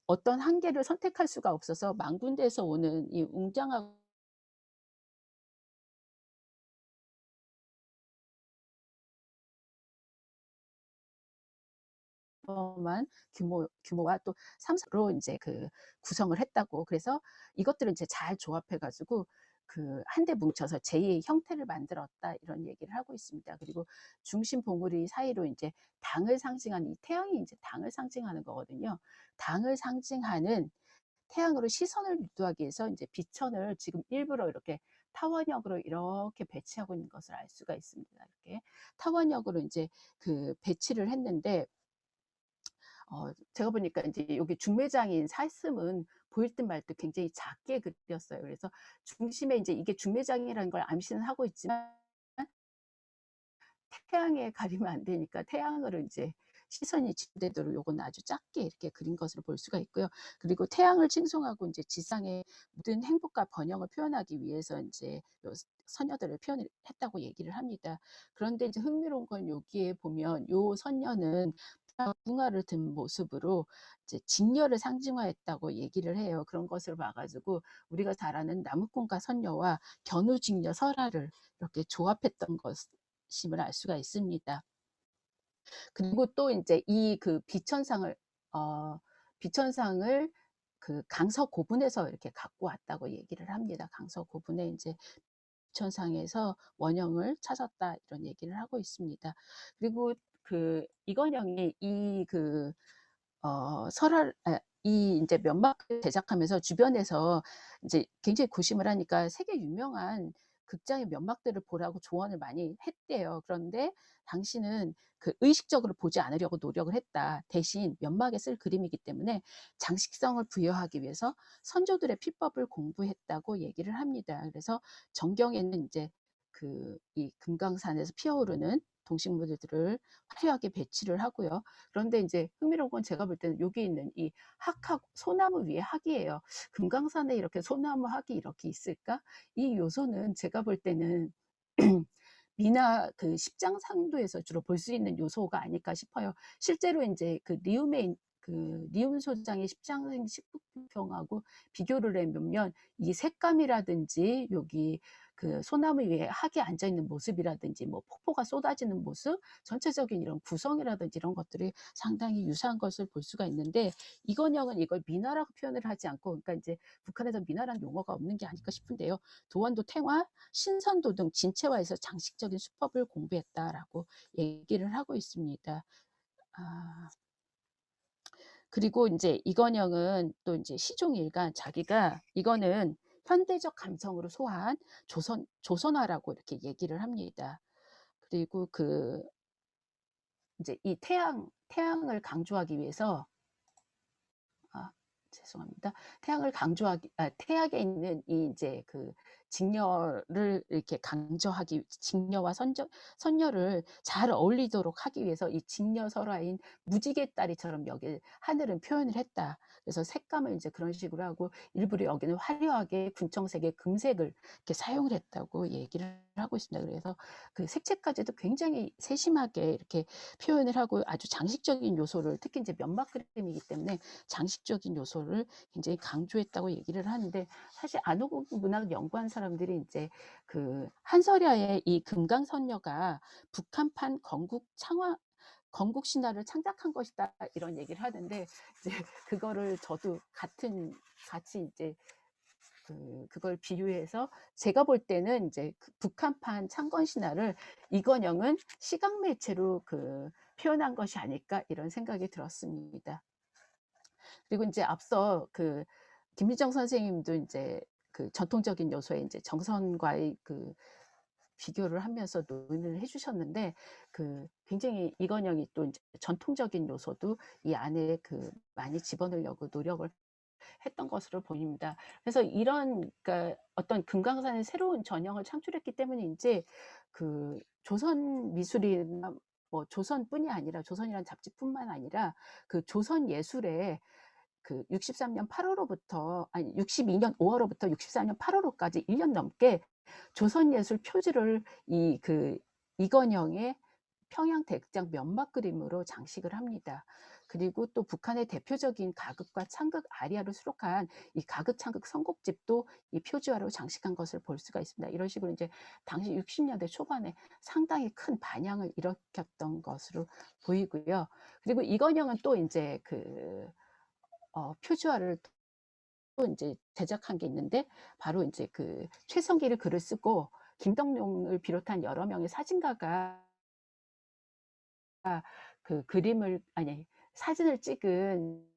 어떤 한계를 선택할 수가 없어서 만군대에서 오는 이 웅장하고 만 규모와 또 3로 인제 그 구성을 했다고. 그래서 이것들을 인제 잘 조합해 가지고 그 한데 뭉쳐서 제2의 형태를 만들었다 이런 얘기를 하고 있습니다. 그리고 중심 봉우리 사이로 인제 당을 상징하는 이 태양이 인제 당을 상징하는 거거든요. 당을 상징하는 태양으로 시선을 유도하기 위해서 인제 비천을 지금 일부러 이렇게 타원형으로 이렇게 배치하고 있는 것을 알 수가 있습니다. 이렇게 타원형으로 인제 그 배치를 했는데 제가 보니까 인제 여기 중매장인 사슴은 보일 듯 말 듯 굉장히 작게 그렸어요. 그래서 중심에 인제 이게 중매장이라는 걸 암시는 하고 있지만 태양에 가리면 안 되니까 태양으로 인제 시선이 집중되도록 요거는 아주 작게 이렇게 그린 것으로 볼 수가 있고요. 그리고 태양을 칭송하고 인제 지상의 모든 행복과 번영을 표현하기 위해서 인제 요 선녀들을 표현을 했다고 얘기를 합니다. 그런데 이제 흥미로운 건 여기에 보면 요 선녀는 무궁화를 든 모습으로 이제 직녀를 상징화했다고 얘기를 해요. 그런 것을 봐 가지고 우리가 잘 아는 나무꾼과 선녀와 견우직녀 설화를 이렇게 조합했던 것임을 알 수가 있습니다. 그리고 또 인제 이 그 비천상을 그 강서고분에서 이렇게 갖고 왔다고 얘기를 합니다. 강서고분에 인제 비천상에서 원형을 찾았다 이런 얘기를 하고 있습니다. 그리고 그 이건영이 이 그 설화를 이 인제 면막을 제작하면서 주변에서 인제 굉장히 고심을 하니까 세계 유명한 극장의 면막들을 보라고 조언을 많이 했대요. 그런데 당신은 그 의식적으로 보지 않으려고 노력을 했다. 대신 면막에 쓸 그림이기 때문에 장식성을 부여하기 위해서 선조들의 피법을 공부했다고 얘기를 합니다. 그래서 정경에는 인제 그 이 금강산에서 피어오르는 동식물들을 화려하게 배치를 하고요. 그런데 인제 흥미로운 건 제가 볼 때는 여기 있는 이 학하고 소나무 위에 학이에요. '금강산에 이렇게 소나무 학이 이렇게 있을까?' 이 요소는 제가 볼 때는 미나 그 십장상도에서 주로 볼 수 있는 요소가 아닐까 싶어요. 실제로 인제 그 리움의 그 리움 소장의 십장생 십부평하고 비교를 해 보면 이 색감이라든지 여기 그 소나무 위에 학이 앉아 있는 모습이라든지 뭐 폭포가 쏟아지는 모습, 전체적인 이런 구성이라든지 이런 것들이 상당히 유사한 것을 볼 수가 있는데 이건영은 이걸 미나라고 표현을 하지 않고 그러니까 인제 북한에서 미나라는 용어가 없는 게 아닐까 싶은데요. 도원도 탱화, 신선도 등 진체화해서 장식적인 수법을 공부했다라고 얘기를 하고 있습니다. 아 그리고 인제 이건영은 또 인제 시종일관 자기가 이거는 현대적 감성으로 소화한 조선화라고 이렇게 얘기를 합니다. 그리고 그 인제 이 태양을 강조하기 위해서 아 죄송합니다. 태양을 강조하기 태양에 있는 이 인제 그 직녀를 이렇게 강조하기 직녀와 선녀를 잘 어울리도록 하기 위해서 이 직녀 설화인 무지개 다리처럼 여기 하늘은 표현을 했다. 그래서 색감을 인제 그런 식으로 하고 일부러 여기는 화려하게 군청색의 금색을 이렇게 사용을 했다고 얘기를 하고 있습니다. 그래서 그 색채까지도 굉장히 세심하게 이렇게 표현을 하고 아주 장식적인 요소를 특히 인제 면막 그림이기 때문에 장식적인 요소를 굉장히 강조했다고 얘기를 하는데 사실 안호국 문학을 연구한 사람들이 인제 그 한설야의 이 금강선녀가 북한판 건국 신화를 창작한 것이다 이런 얘기를 하는데 이제 그거를 저도 같이 이제 그걸 비유해서 제가 볼 때는 이제 북한판 창건 신화를 이건영은 시각 매체로 표현한 것이 아닐까 이런 생각이 들었습니다. 그리고 이제 앞서 김미정 선생님도 이제 전통적인 요소에 이제 정선과의 비교를 하면서 논의를 해주셨는데 굉장히 이건영이 또 이제 전통적인 요소도 이 안에 많이 집어넣으려고 노력을 했던 것으로 보입니다. 그래서 이런 그러니까 어떤 금강산의 새로운 전형을 창출했기 때문인지 조선 미술이나 뭐 조선뿐이 아니라 조선이라는 잡지뿐만 아니라 조선 예술에 63년 8월로부터 아니 62년 5월로부터 64년 8월로까지 1년 넘게 조선예술 표지를 이건영의 평양 대극장 면막 그림으로 장식을 합니다. 그리고 또 북한의 대표적인 가극과 창극 아리아를 수록한 이 가극 창극 선곡집도 이 표지화로 장식한 것을 볼 수가 있습니다. 이런 식으로 이제 당시 60년대 초반에 상당히 큰 반향을 일으켰던 것으로 보이고요. 그리고 이건영은 또 이제 표지화를 또 이제 제작한 게 있는데 바로 이제 최성기를 글을 쓰고 김덕룡을 비롯한 여러 명의 사진가가 사진을 찍은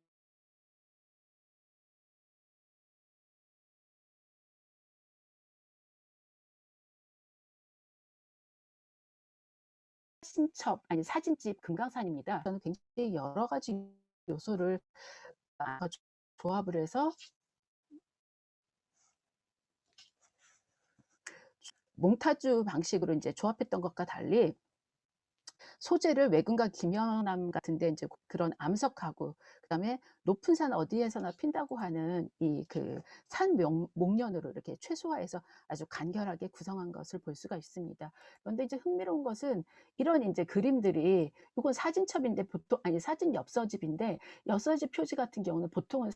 사진집 금강산입니다. 저는 굉장히 여러 가지 요소를 조합을 해서 몽타주 방식으로 이제 조합했던 것과 달리 소재를 외근과 김연암 같은데 이제 그런 암석하고 그다음에 높은 산 어디에서나 핀다고 하는 이 산 목련으로 이렇게 최소화해서 아주 간결하게 구성한 것을 볼 수가 있습니다. 그런데 이제 흥미로운 것은 이런 이제 그림들이 이건 사진첩인데 보통 아니 사진 엽서집인데 엽서집 표지 같은 경우는 보통은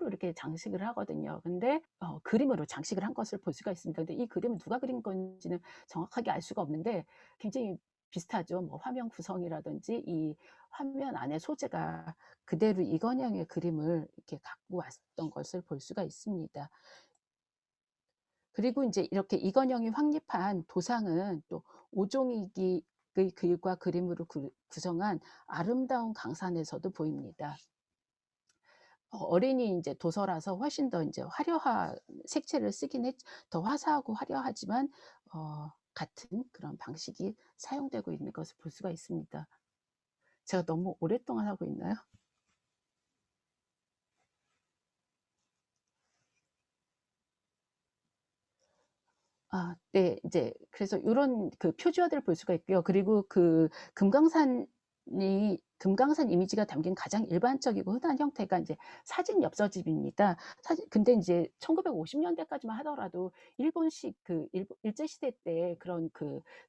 이렇게 장식을 하거든요. 근데 그림으로 장식을 한 것을 볼 수가 있습니다. 근데 이 그림을 누가 그린 건지는 정확하게 알 수가 없는데 굉장히 비슷하죠. 뭐 화면 구성이라든지 이 화면 안에 소재가 그대로 이건영의 그림을 이렇게 갖고 왔던 것을 볼 수가 있습니다. 그리고 이제 이렇게 이건영이 확립한 도상은 또 오종익의 글과 그림으로 구성한 아름다운 강산에서도 보입니다. 어린이 이제 도서라서 훨씬 더 이제 색채를 쓰긴 더 화사하고 화려하지만 같은 그런 방식이 사용되고 있는 것을 볼 수가 있습니다. 제가 너무 오랫동안 하고 있나요? 네. 이제 그래서 요런 표지화들을 볼 수가 있고요. 그리고 금강산 이미지가 담긴 가장 일반적이고 흔한 형태가 이제 사진 엽서집입니다. 근데 이제 1950년대까지만 하더라도 일본식 일제 시대 때 그런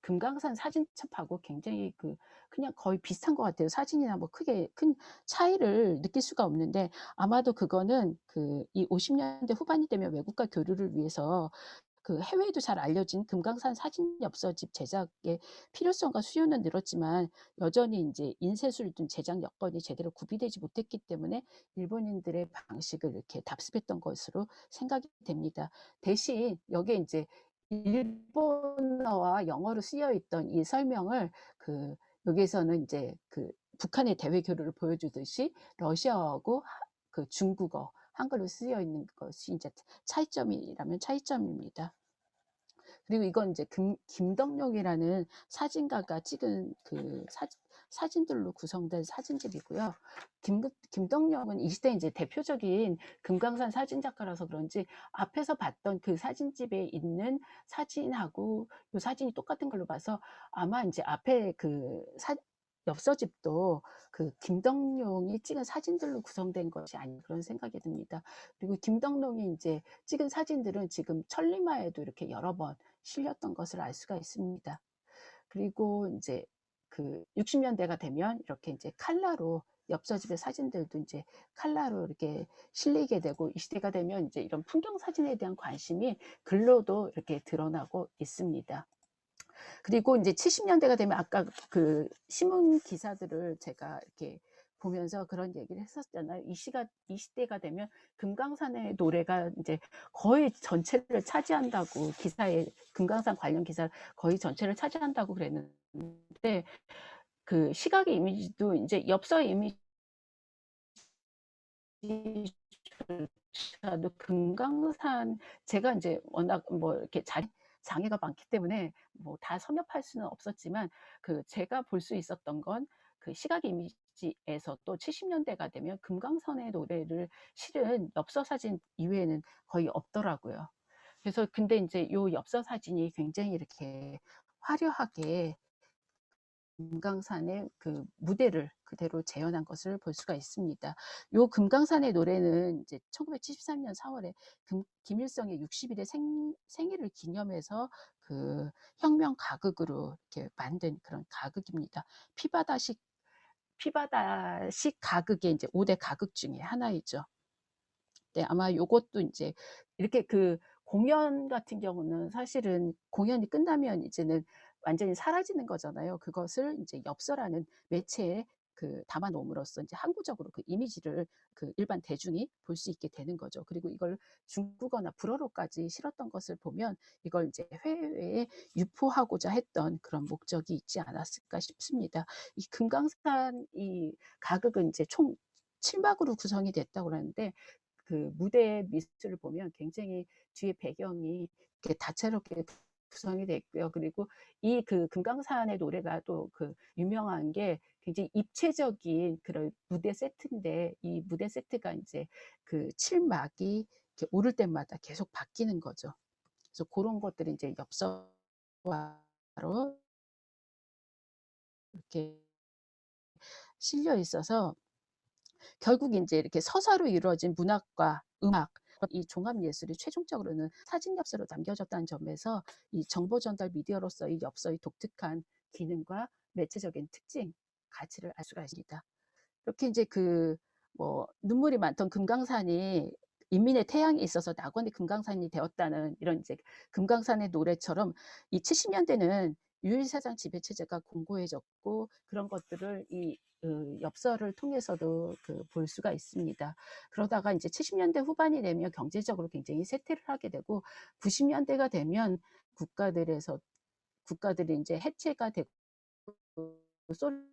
금강산 사진첩하고 굉장히 그냥 거의 비슷한 것 같아요. 사진이나 뭐 크게 큰 차이를 느낄 수가 없는데 아마도 그거는 이 50년대 후반이 되면 외국과 교류를 위해서 해외에도 잘 알려진 금강산 사진 엽서집 제작의 필요성과 수요는 늘었지만 여전히 인제 인쇄술 등 제작 여건이 제대로 구비되지 못했기 때문에 일본인들의 방식을 이렇게 답습했던 것으로 생각이 됩니다. 대신 여기에 인제 일본어와 영어로 쓰여 있던 이 설명을 여기에서는 인제 북한의 대외 교류를 보여주듯이 러시아어하고 중국어, 한글로 쓰여 있는 것이 인제 차이점이라면 차이점입니다. 그리고 이건 이제 김덕룡이라는 사진가가 찍은 사진들로 구성된 사진집이고요. 김덕룡은 이 시대 이제 대표적인 금강산 사진 작가라서 그런지 앞에서 봤던 사진집에 있는 사진하고 이 사진이 똑같은 걸로 봐서 아마 이제 앞에 엽서집도 김덕룡이 찍은 사진들로 구성된 것이 아닌 그런 생각이 듭니다. 그리고 김덕룡이 이제 찍은 사진들은 지금 천리마에도 이렇게 여러 번 실렸던 것을 알 수가 있습니다. 그리고 이제 60년대가 되면 이렇게 이제 칼라로 엽서집의 사진들도 이제 칼라로 이렇게 실리게 되고, 이 시대가 되면 이제 이런 풍경 사진에 대한 관심이 글로도 이렇게 드러나고 있습니다. 그리고 이제 70년대가 되면 아까 그 신문 기사들을 제가 이렇게 보면서 그런 얘기를 했었잖아요. 이 시대가 되면 금강산의 노래가 이제 거의 전체를 차지한다고, 기사에 금강산 관련 기사 거의 전체를 차지한다고 그랬는데, 그 시각의 이미지도 이제 엽서의 이미지조차도 금강산, 제가 이제 워낙 뭐 이렇게 장애가 많기 때문에 뭐 다 섭렵할 수는 없었지만, 그 제가 볼 수 있었던 건 그 시각 이미지에서 또 70년대가 되면 금강산의 노래를 실은 엽서 사진 이외에는 거의 없더라고요. 그래서 근데 이제 요 엽서 사진이 굉장히 이렇게 화려하게 금강산의 그 무대를 그대로 재현한 것을 볼 수가 있습니다. 요 금강산의 노래는 이제 1973년 4월에 김일성의 60일의 생일을 기념해서 그 혁명 가극으로 이렇게 만든 그런 가극입니다. 피바다식 가극의 이제 5대 가극 중에 하나이죠. 네, 아마 요것도 이제 이렇게 그 공연 같은 경우는 사실은 공연이 끝나면 이제는 완전히 사라지는 거잖아요. 그것을 이제 엽서라는 매체에 그 담아 놓음으로써 이제 항구적으로 그 이미지를 그 일반 대중이 볼 수 있게 되는 거죠. 그리고 이걸 중국어나 불어로까지 실었던 것을 보면 이걸 이제 해외에 유포하고자 했던 그런 목적이 있지 않았을까 싶습니다. 이 금강산 이 가극은 이제 총 7막으로 구성이 됐다고 그러는데, 그 무대 미술을 보면 굉장히 뒤에 배경이 이렇게 다채롭게 구성이 되어 있고요. 그리고 이 그 금강산의 노래가 또 그 유명한 게 굉장히 입체적인 그런 무대 세트인데, 이 무대 세트가 이제 그 7막이 이렇게 오를 때마다 계속 바뀌는 거죠. 그래서 그런 것들이 이제 엽서로 이렇게 실려 있어서 결국 이제 이렇게 서사로 이루어진 문학과 음악, 이 종합 예술이 최종적으로는 사진 엽서로 남겨졌다는 점에서 이 정보 전달 미디어로서의 엽서의 독특한 기능과 매체적인 특징, 가치를 알 수가 있습니다. 이렇게 이제 그 뭐 눈물이 많던 금강산이 인민의 태양이 있어서 낙원이 금강산이 되었다는 이런 이제 금강산의 노래처럼, 이 70년대는 유일사상 지배체제가 공고해졌고, 그런 것들을 이 엽서를 통해서도 그 볼 수가 있습니다. 그러다가 이제 70년대 후반이 되면 경제적으로 굉장히 쇠퇴를 하게 되고, 90년대가 되면 국가들이 이제 해체가 되고, 소련도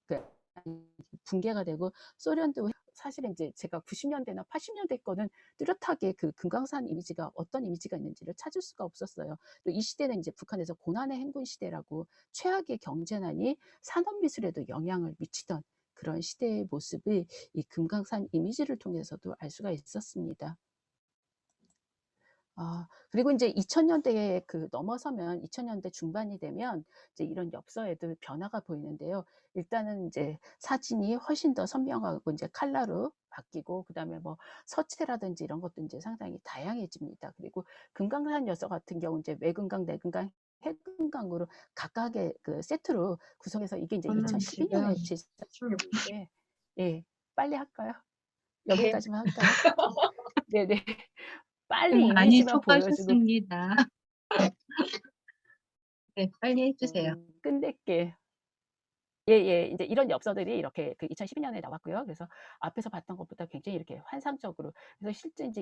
그 붕괴가 되고, 소련도 사실은 이제 제가 90년대나 80년대 거는 뚜렷하게 그 금강산 이미지가 어떤 이미지가 있는지를 찾을 수가 없었어요. 또 이 시대는 이제 북한에서 고난의 행군 시대라고, 최악의 경제난이 산업미술에도 영향을 미치던 그런 시대의 모습을 이 금강산 이미지를 통해서도 알 수가 있었습니다. 그리고 이제 2000년대에 그 넘어서면 2000년대 중반이 되면 이제 이런 엽서에도 변화가 보이는데요. 일단은 이제 사진이 훨씬 더 선명하고 이제 컬러로 바뀌고, 그다음에 뭐 서체라든지 이런 것도 이제 상당히 다양해집니다. 그리고 금강산 엽서 같은 경우 이제 외금강, 내금강, 해금강으로 각각의 그 세트로 구성해서, 이게 이제 저는 지금 2012년에 제작인데, 예, 빨리 할까요? 네. 여기까지만 할까요? 네네. 빨리 많이 이미지만 보여주고 수고하셨습니다. 네, 빨리 해 주세요. 끝낼게. 예예. 인제 이런 엽서들이 이렇게 그 2012년에 나왔고요. 그래서 앞에서 봤던 것보다 굉장히 이렇게 환상적으로, 그래서 실제 인제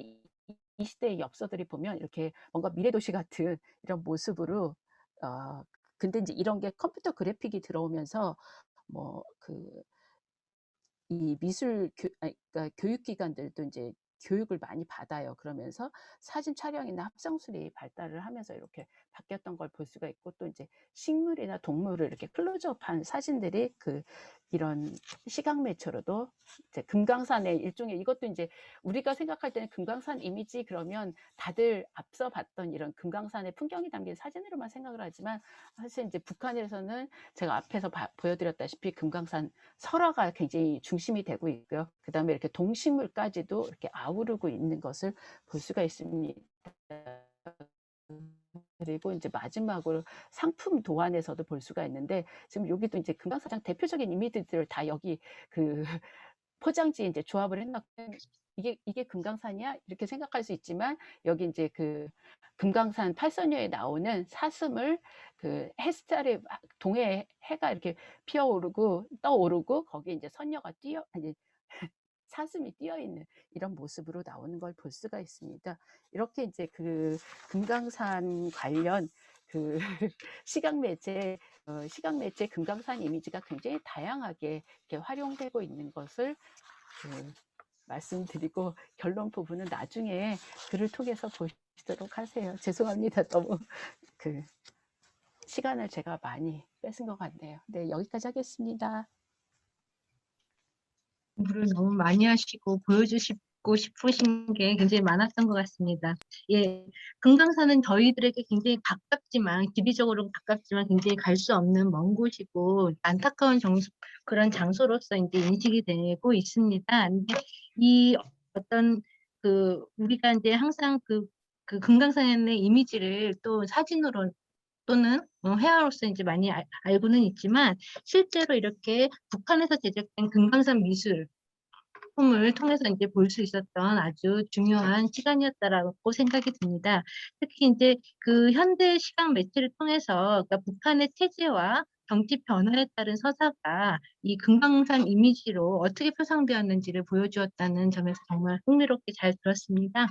이 시대의 엽서들이 보면 이렇게 뭔가 미래도시 같은 이런 모습으로, 어 근데 인제 이런 게 컴퓨터 그래픽이 들어오면서 뭐그 이 미술 그러니까 교육기관들도 인제 교육을 많이 받아요. 그러면서 사진 촬영이나 합성술이 발달을 하면서 이렇게 바뀌었던 걸 볼 수가 있고, 또 인제 식물이나 동물을 이렇게 클로즈업한 사진들이 그 이런 시각 매체로도 이제 금강산의 일종의, 이것도 인제 우리가 생각할 때는 금강산 이미지 그러면 다들 앞서 봤던 이런 금강산의 풍경이 담긴 사진으로만 생각을 하지만, 사실 인제 북한에서는 제가 앞에서 보여드렸다시피 금강산 설화가 굉장히 중심이 되고 있고요. 그다음에 이렇게 동식물까지도 이렇게 아우르고 있는 것을 볼 수가 있습니다. 그리고 인제 마지막으로 상품 도안에서도 볼 수가 있는데 지금 여기도 인제 금강사장 대표적인 이미지들을 다 여기 그 포장지에 인제 조합을 해 놓고 '이게 금강산이야?' 이렇게 생각할 수 있지만 여기 인제 그 금강산 팔선녀에 나오는 사슴을 그 햇살에 막 동해에 해가 이렇게 피어오르고 떠오르고 거기에 인제 선녀가 뛰어 아니 사슴이 뛰어 있는 이런 모습으로 나오는 걸 볼 수가 있습니다. 이렇게 인제 그 금강산 관련 그 시각 매체 금강산 이미지가 굉장히 다양하게 이렇게 활용되고 있는 것을 그 말씀드리고 결론 부분은 나중에 글을 통해서 보시도록 하세요. 죄송합니다. 너무 그 시간을 제가 많이 뺏은 것 같네요. 네, 여기까지 하겠습니다. 공부를 너무 많이 하시고 보여주시고 싶으신 게 굉장히 많았던 것 같습니다. 예. 금강산은 저희들에게 굉장히 가깝지만 지리적으로 가깝지만 굉장히 갈 수 없는 먼 곳이고 안타까운 그런 장소로서 인제 인식이 되고 있습니다. 근데 이 어떤 우리가 인제 항상 금강산의 이미지를 또 사진으로 또는 회화로서 인제 많이 알고는 있지만 실제로 이렇게 북한에서 제작된 금강산 미술 품을 통해서 인제 볼 수 있었던 아주 중요한 시간이었다라고 생각이 듭니다. 특히 인제 현대 시각 매체를 통해서 그러니까 북한의 체제와 정치 변화에 따른 서사가 이 금강산 이미지로 어떻게 표상되었는지를 보여주었다는 점에서 정말 흥미롭게 잘 들었습니다.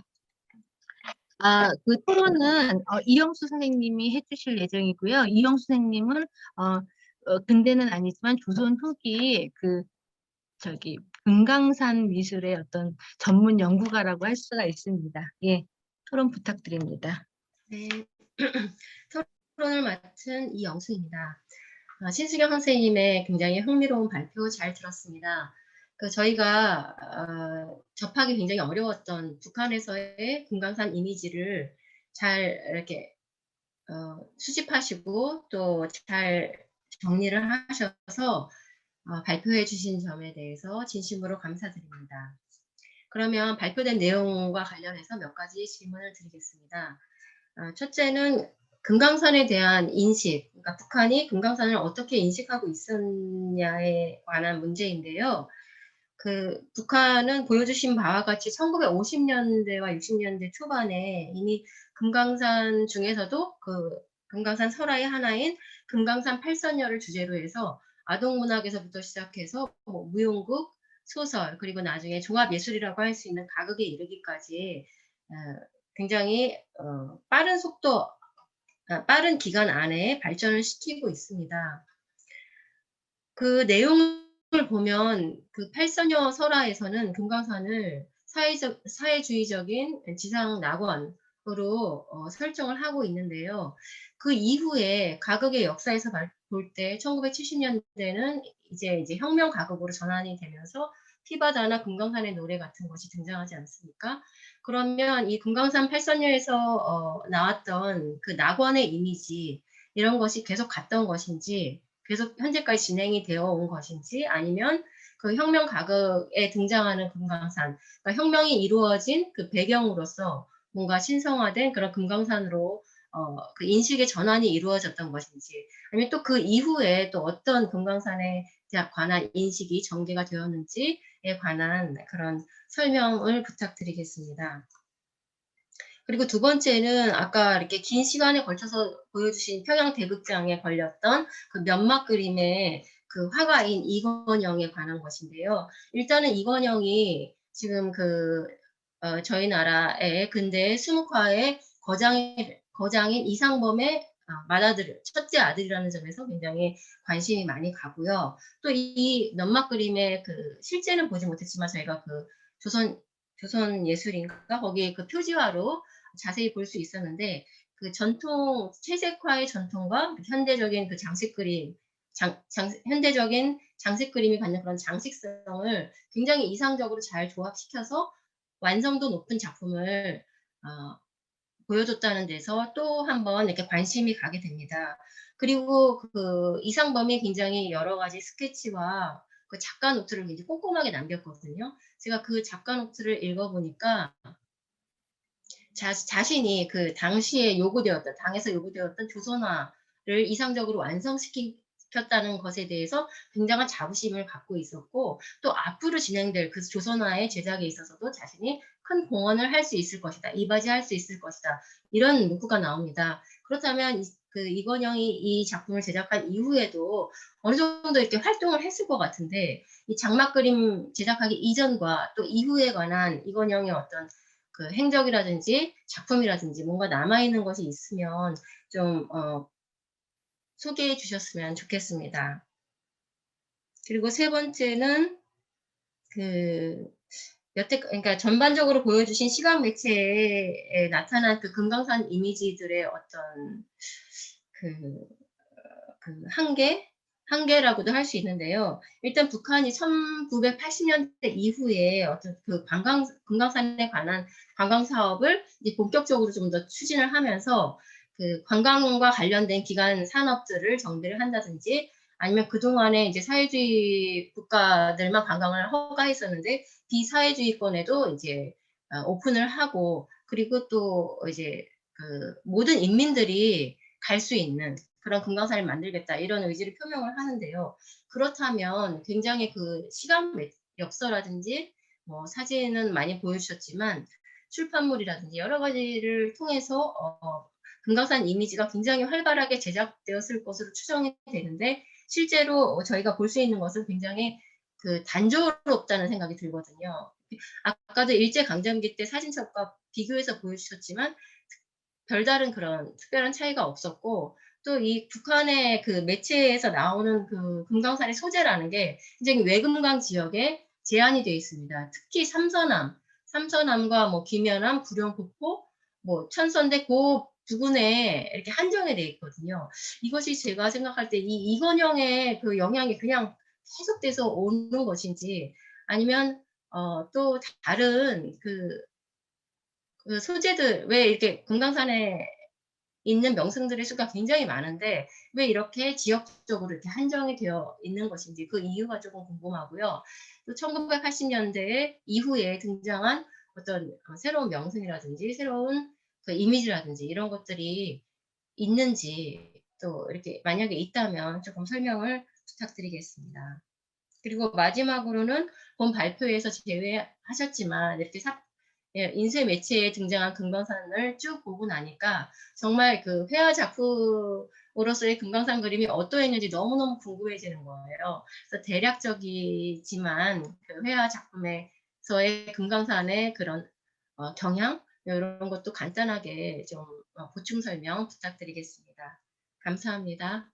토론은 이영수 선생님이 해 주실 예정이고요. 이영수 선생님은 근대는 아니지만 조선 후기 금강산 미술의 어떤 전문 연구가라고 할 수가 있습니다. 예. 토론 부탁드립니다. 네. 토론을 맡은 이영수입니다. 신수경 선생님의 굉장히 흥미로운 발표 잘 들었습니다. 저희가 접하기 굉장히 어려웠던 북한에서의 금강산 이미지를 잘 이렇게 수집하시고 또 잘 정리를 하셔서 발표해 주신 점에 대해서 진심으로 감사드립니다. 그러면 발표된 내용과 관련해서 몇 가지 질문을 드리겠습니다. 첫째는 금강산에 대한 인식, 그러니까 북한이 금강산을 어떻게 인식하고 있었냐에 관한 문제인데요. 북한은 보여주신 바와 같이 1950년대와 60년대 초반에 이미 금강산 중에서도 금강산 설화의 하나인 금강산 팔선녀를 주제로 해서 아동문학에서부터 시작해서 무용극, 소설, 그리고 나중에 종합예술이라고 할 수 있는 가극에 이르기까지 굉장히 빠른 기간 안에 발전을 시키고 있습니다. 그 내용을 보면 팔선녀 설화에서는 금강산을 사회주의적인 지상 낙원으로 설정을 하고 있는데요. 그 이후에 가극의 역사에서 볼 때 1970년대는 이제 혁명 가극으로 전환이 되면서 피바다나 금강산의 노래 같은 것이 등장하지 않습니까? 그러면 이 금강산 팔선녀에서 나왔던 그 낙원의 이미지 이런 것이 계속 갔던 것인지 계속 현재까지 진행이 되어 온 것인지 아니면 혁명 가극에 등장하는 금강산, 그러니까 혁명이 이루어진 그 배경으로서 뭔가 신성화된 그런 금강산으로 인식의 전환이 이루어졌던 것인지 아니면 또 그 이후에 또 어떤 금강산에 관한 인식이 전개가 되었는지에 관한 그런 설명을 부탁드리겠습니다. 그리고 두 번째는 아까 이렇게 긴 시간에 걸쳐서 보여주신 평양 대극장에 걸렸던 면막 그림의 화가인 이건영에 관한 것인데요. 일단은 이건영이 지금 저희 나라의 근대 수묵화의 거장인 이상범의 첫째 아들이라는 점에서 굉장히 관심이 많이 가고요. 또 이 면막 그림의 실제는 보지 못했지만 저희가 조선 예술인가 거기에 표지화로 자세히 볼 수 있었는데 전통 채색화의 전통과 현대적인 장식 그림, 현대적인 장식 그림이 갖는 그런 장식성을 굉장히 이상적으로 잘 조합시켜서 완성도 높은 작품을 보여줬다는 데서 또 한 번 이렇게 관심이 가게 됩니다. 그리고 이상범이 굉장히 여러 가지 스케치와 작가 노트를 굉장히 꼼꼼하게 남겼거든요. 제가 작가 노트를 읽어보니까 자신이 그 당시에 요구되었던 당에서 요구되었던 조선화를 이상적으로 완성시켰다는 것에 대해서 굉장한 자부심을 갖고 있었고 또 앞으로 진행될 그 조선화의 제작에 있어서도 자신이 큰 공헌을 할 수 있을 것이다. 이바지할 수 있을 것이다. 이런 문구가 나옵니다. 그렇다면 이건영이 이 작품을 제작한 이후에도 어느 정도 이렇게 활동을 했을 것 같은데 이 장막 그림 제작하기 이전과 또 이후에 관한 이건영의 어떤 그 행적이라든지 작품이라든지 뭔가 남아있는 것이 있으면 좀 소개해 주셨으면 좋겠습니다. 그리고 세 번째는 그러니까 전반적으로 보여주신 시각 매체에 나타난 그 금강산 이미지들의 어떤 한계라고도 할 수 있는데요. 일단 북한이 1980년대 이후에 어떤 그 금강산에 관한 관광 사업을 이제 본격적으로 좀 더 추진을 하면서 그 관광과 관련된 기간 산업들을 정비를 한다든지 아니면 그동안에 이제 사회주의 국가들만 관광을 허가했었는데 비사회주의권에도 이제 오픈을 하고 그리고 또 이제 그 모든 인민들이 갈 수 있는 그런 금강산을 만들겠다 이런 의지를 표명을 하는데요. 그렇다면 굉장히 그 시간 엽서라든지 뭐 사진은 많이 보여주셨지만 출판물이라든지 여러 가지를 통해서 금강산 이미지가 굉장히 활발하게 제작되었을 것으로 추정이 되는데 실제로 저희가 볼 수 있는 것은 굉장히 그 단조롭다는 생각이 들거든요. 아까도 일제강점기 때 사진첩과 비교해서 보여주셨지만 별다른 그런 특별한 차이가 없었고 또 이 북한의 그 매체에서 나오는 그 금강산의 소재라는 게 굉장히 외금강 지역에 제한이 되어 있습니다. 특히 삼서남과 뭐 김연암, 구룡폭포, 뭐 천선대 그 부근에 이렇게 한정이 되어 있거든요. 이것이 제가 생각할 때 이건영의 그 영향이 그냥 계속돼서 오는 것인지 아니면 또 다른 그 소재들 왜 이렇게 금강산에 있는 명승들의 수가 굉장히 많은데 왜 이렇게 지역적으로 이렇게 한정이 되어 있는 것인지 그 이유가 조금 궁금하고요. 또 1980년대 이후에 등장한 어떤 새로운 명승이라든지 새로운 그 이미지라든지 이런 것들이 있는지 또 이렇게 만약에 있다면 조금 설명을 부탁드리겠습니다. 그리고 마지막으로는 본 발표에서 제외하셨지만 이렇게 인쇄 매체에 등장한 금강산을 쭉 보고 나니까 정말 그 회화 작품으로서의 금강산 그림이 어떠했는지 너무너무 궁금해지는 거예요. 그래서 대략적이지만 그 회화 작품에서의 금강산의 그런 경향 이런 것도 간단하게 좀 보충 설명 부탁드리겠습니다. 감사합니다.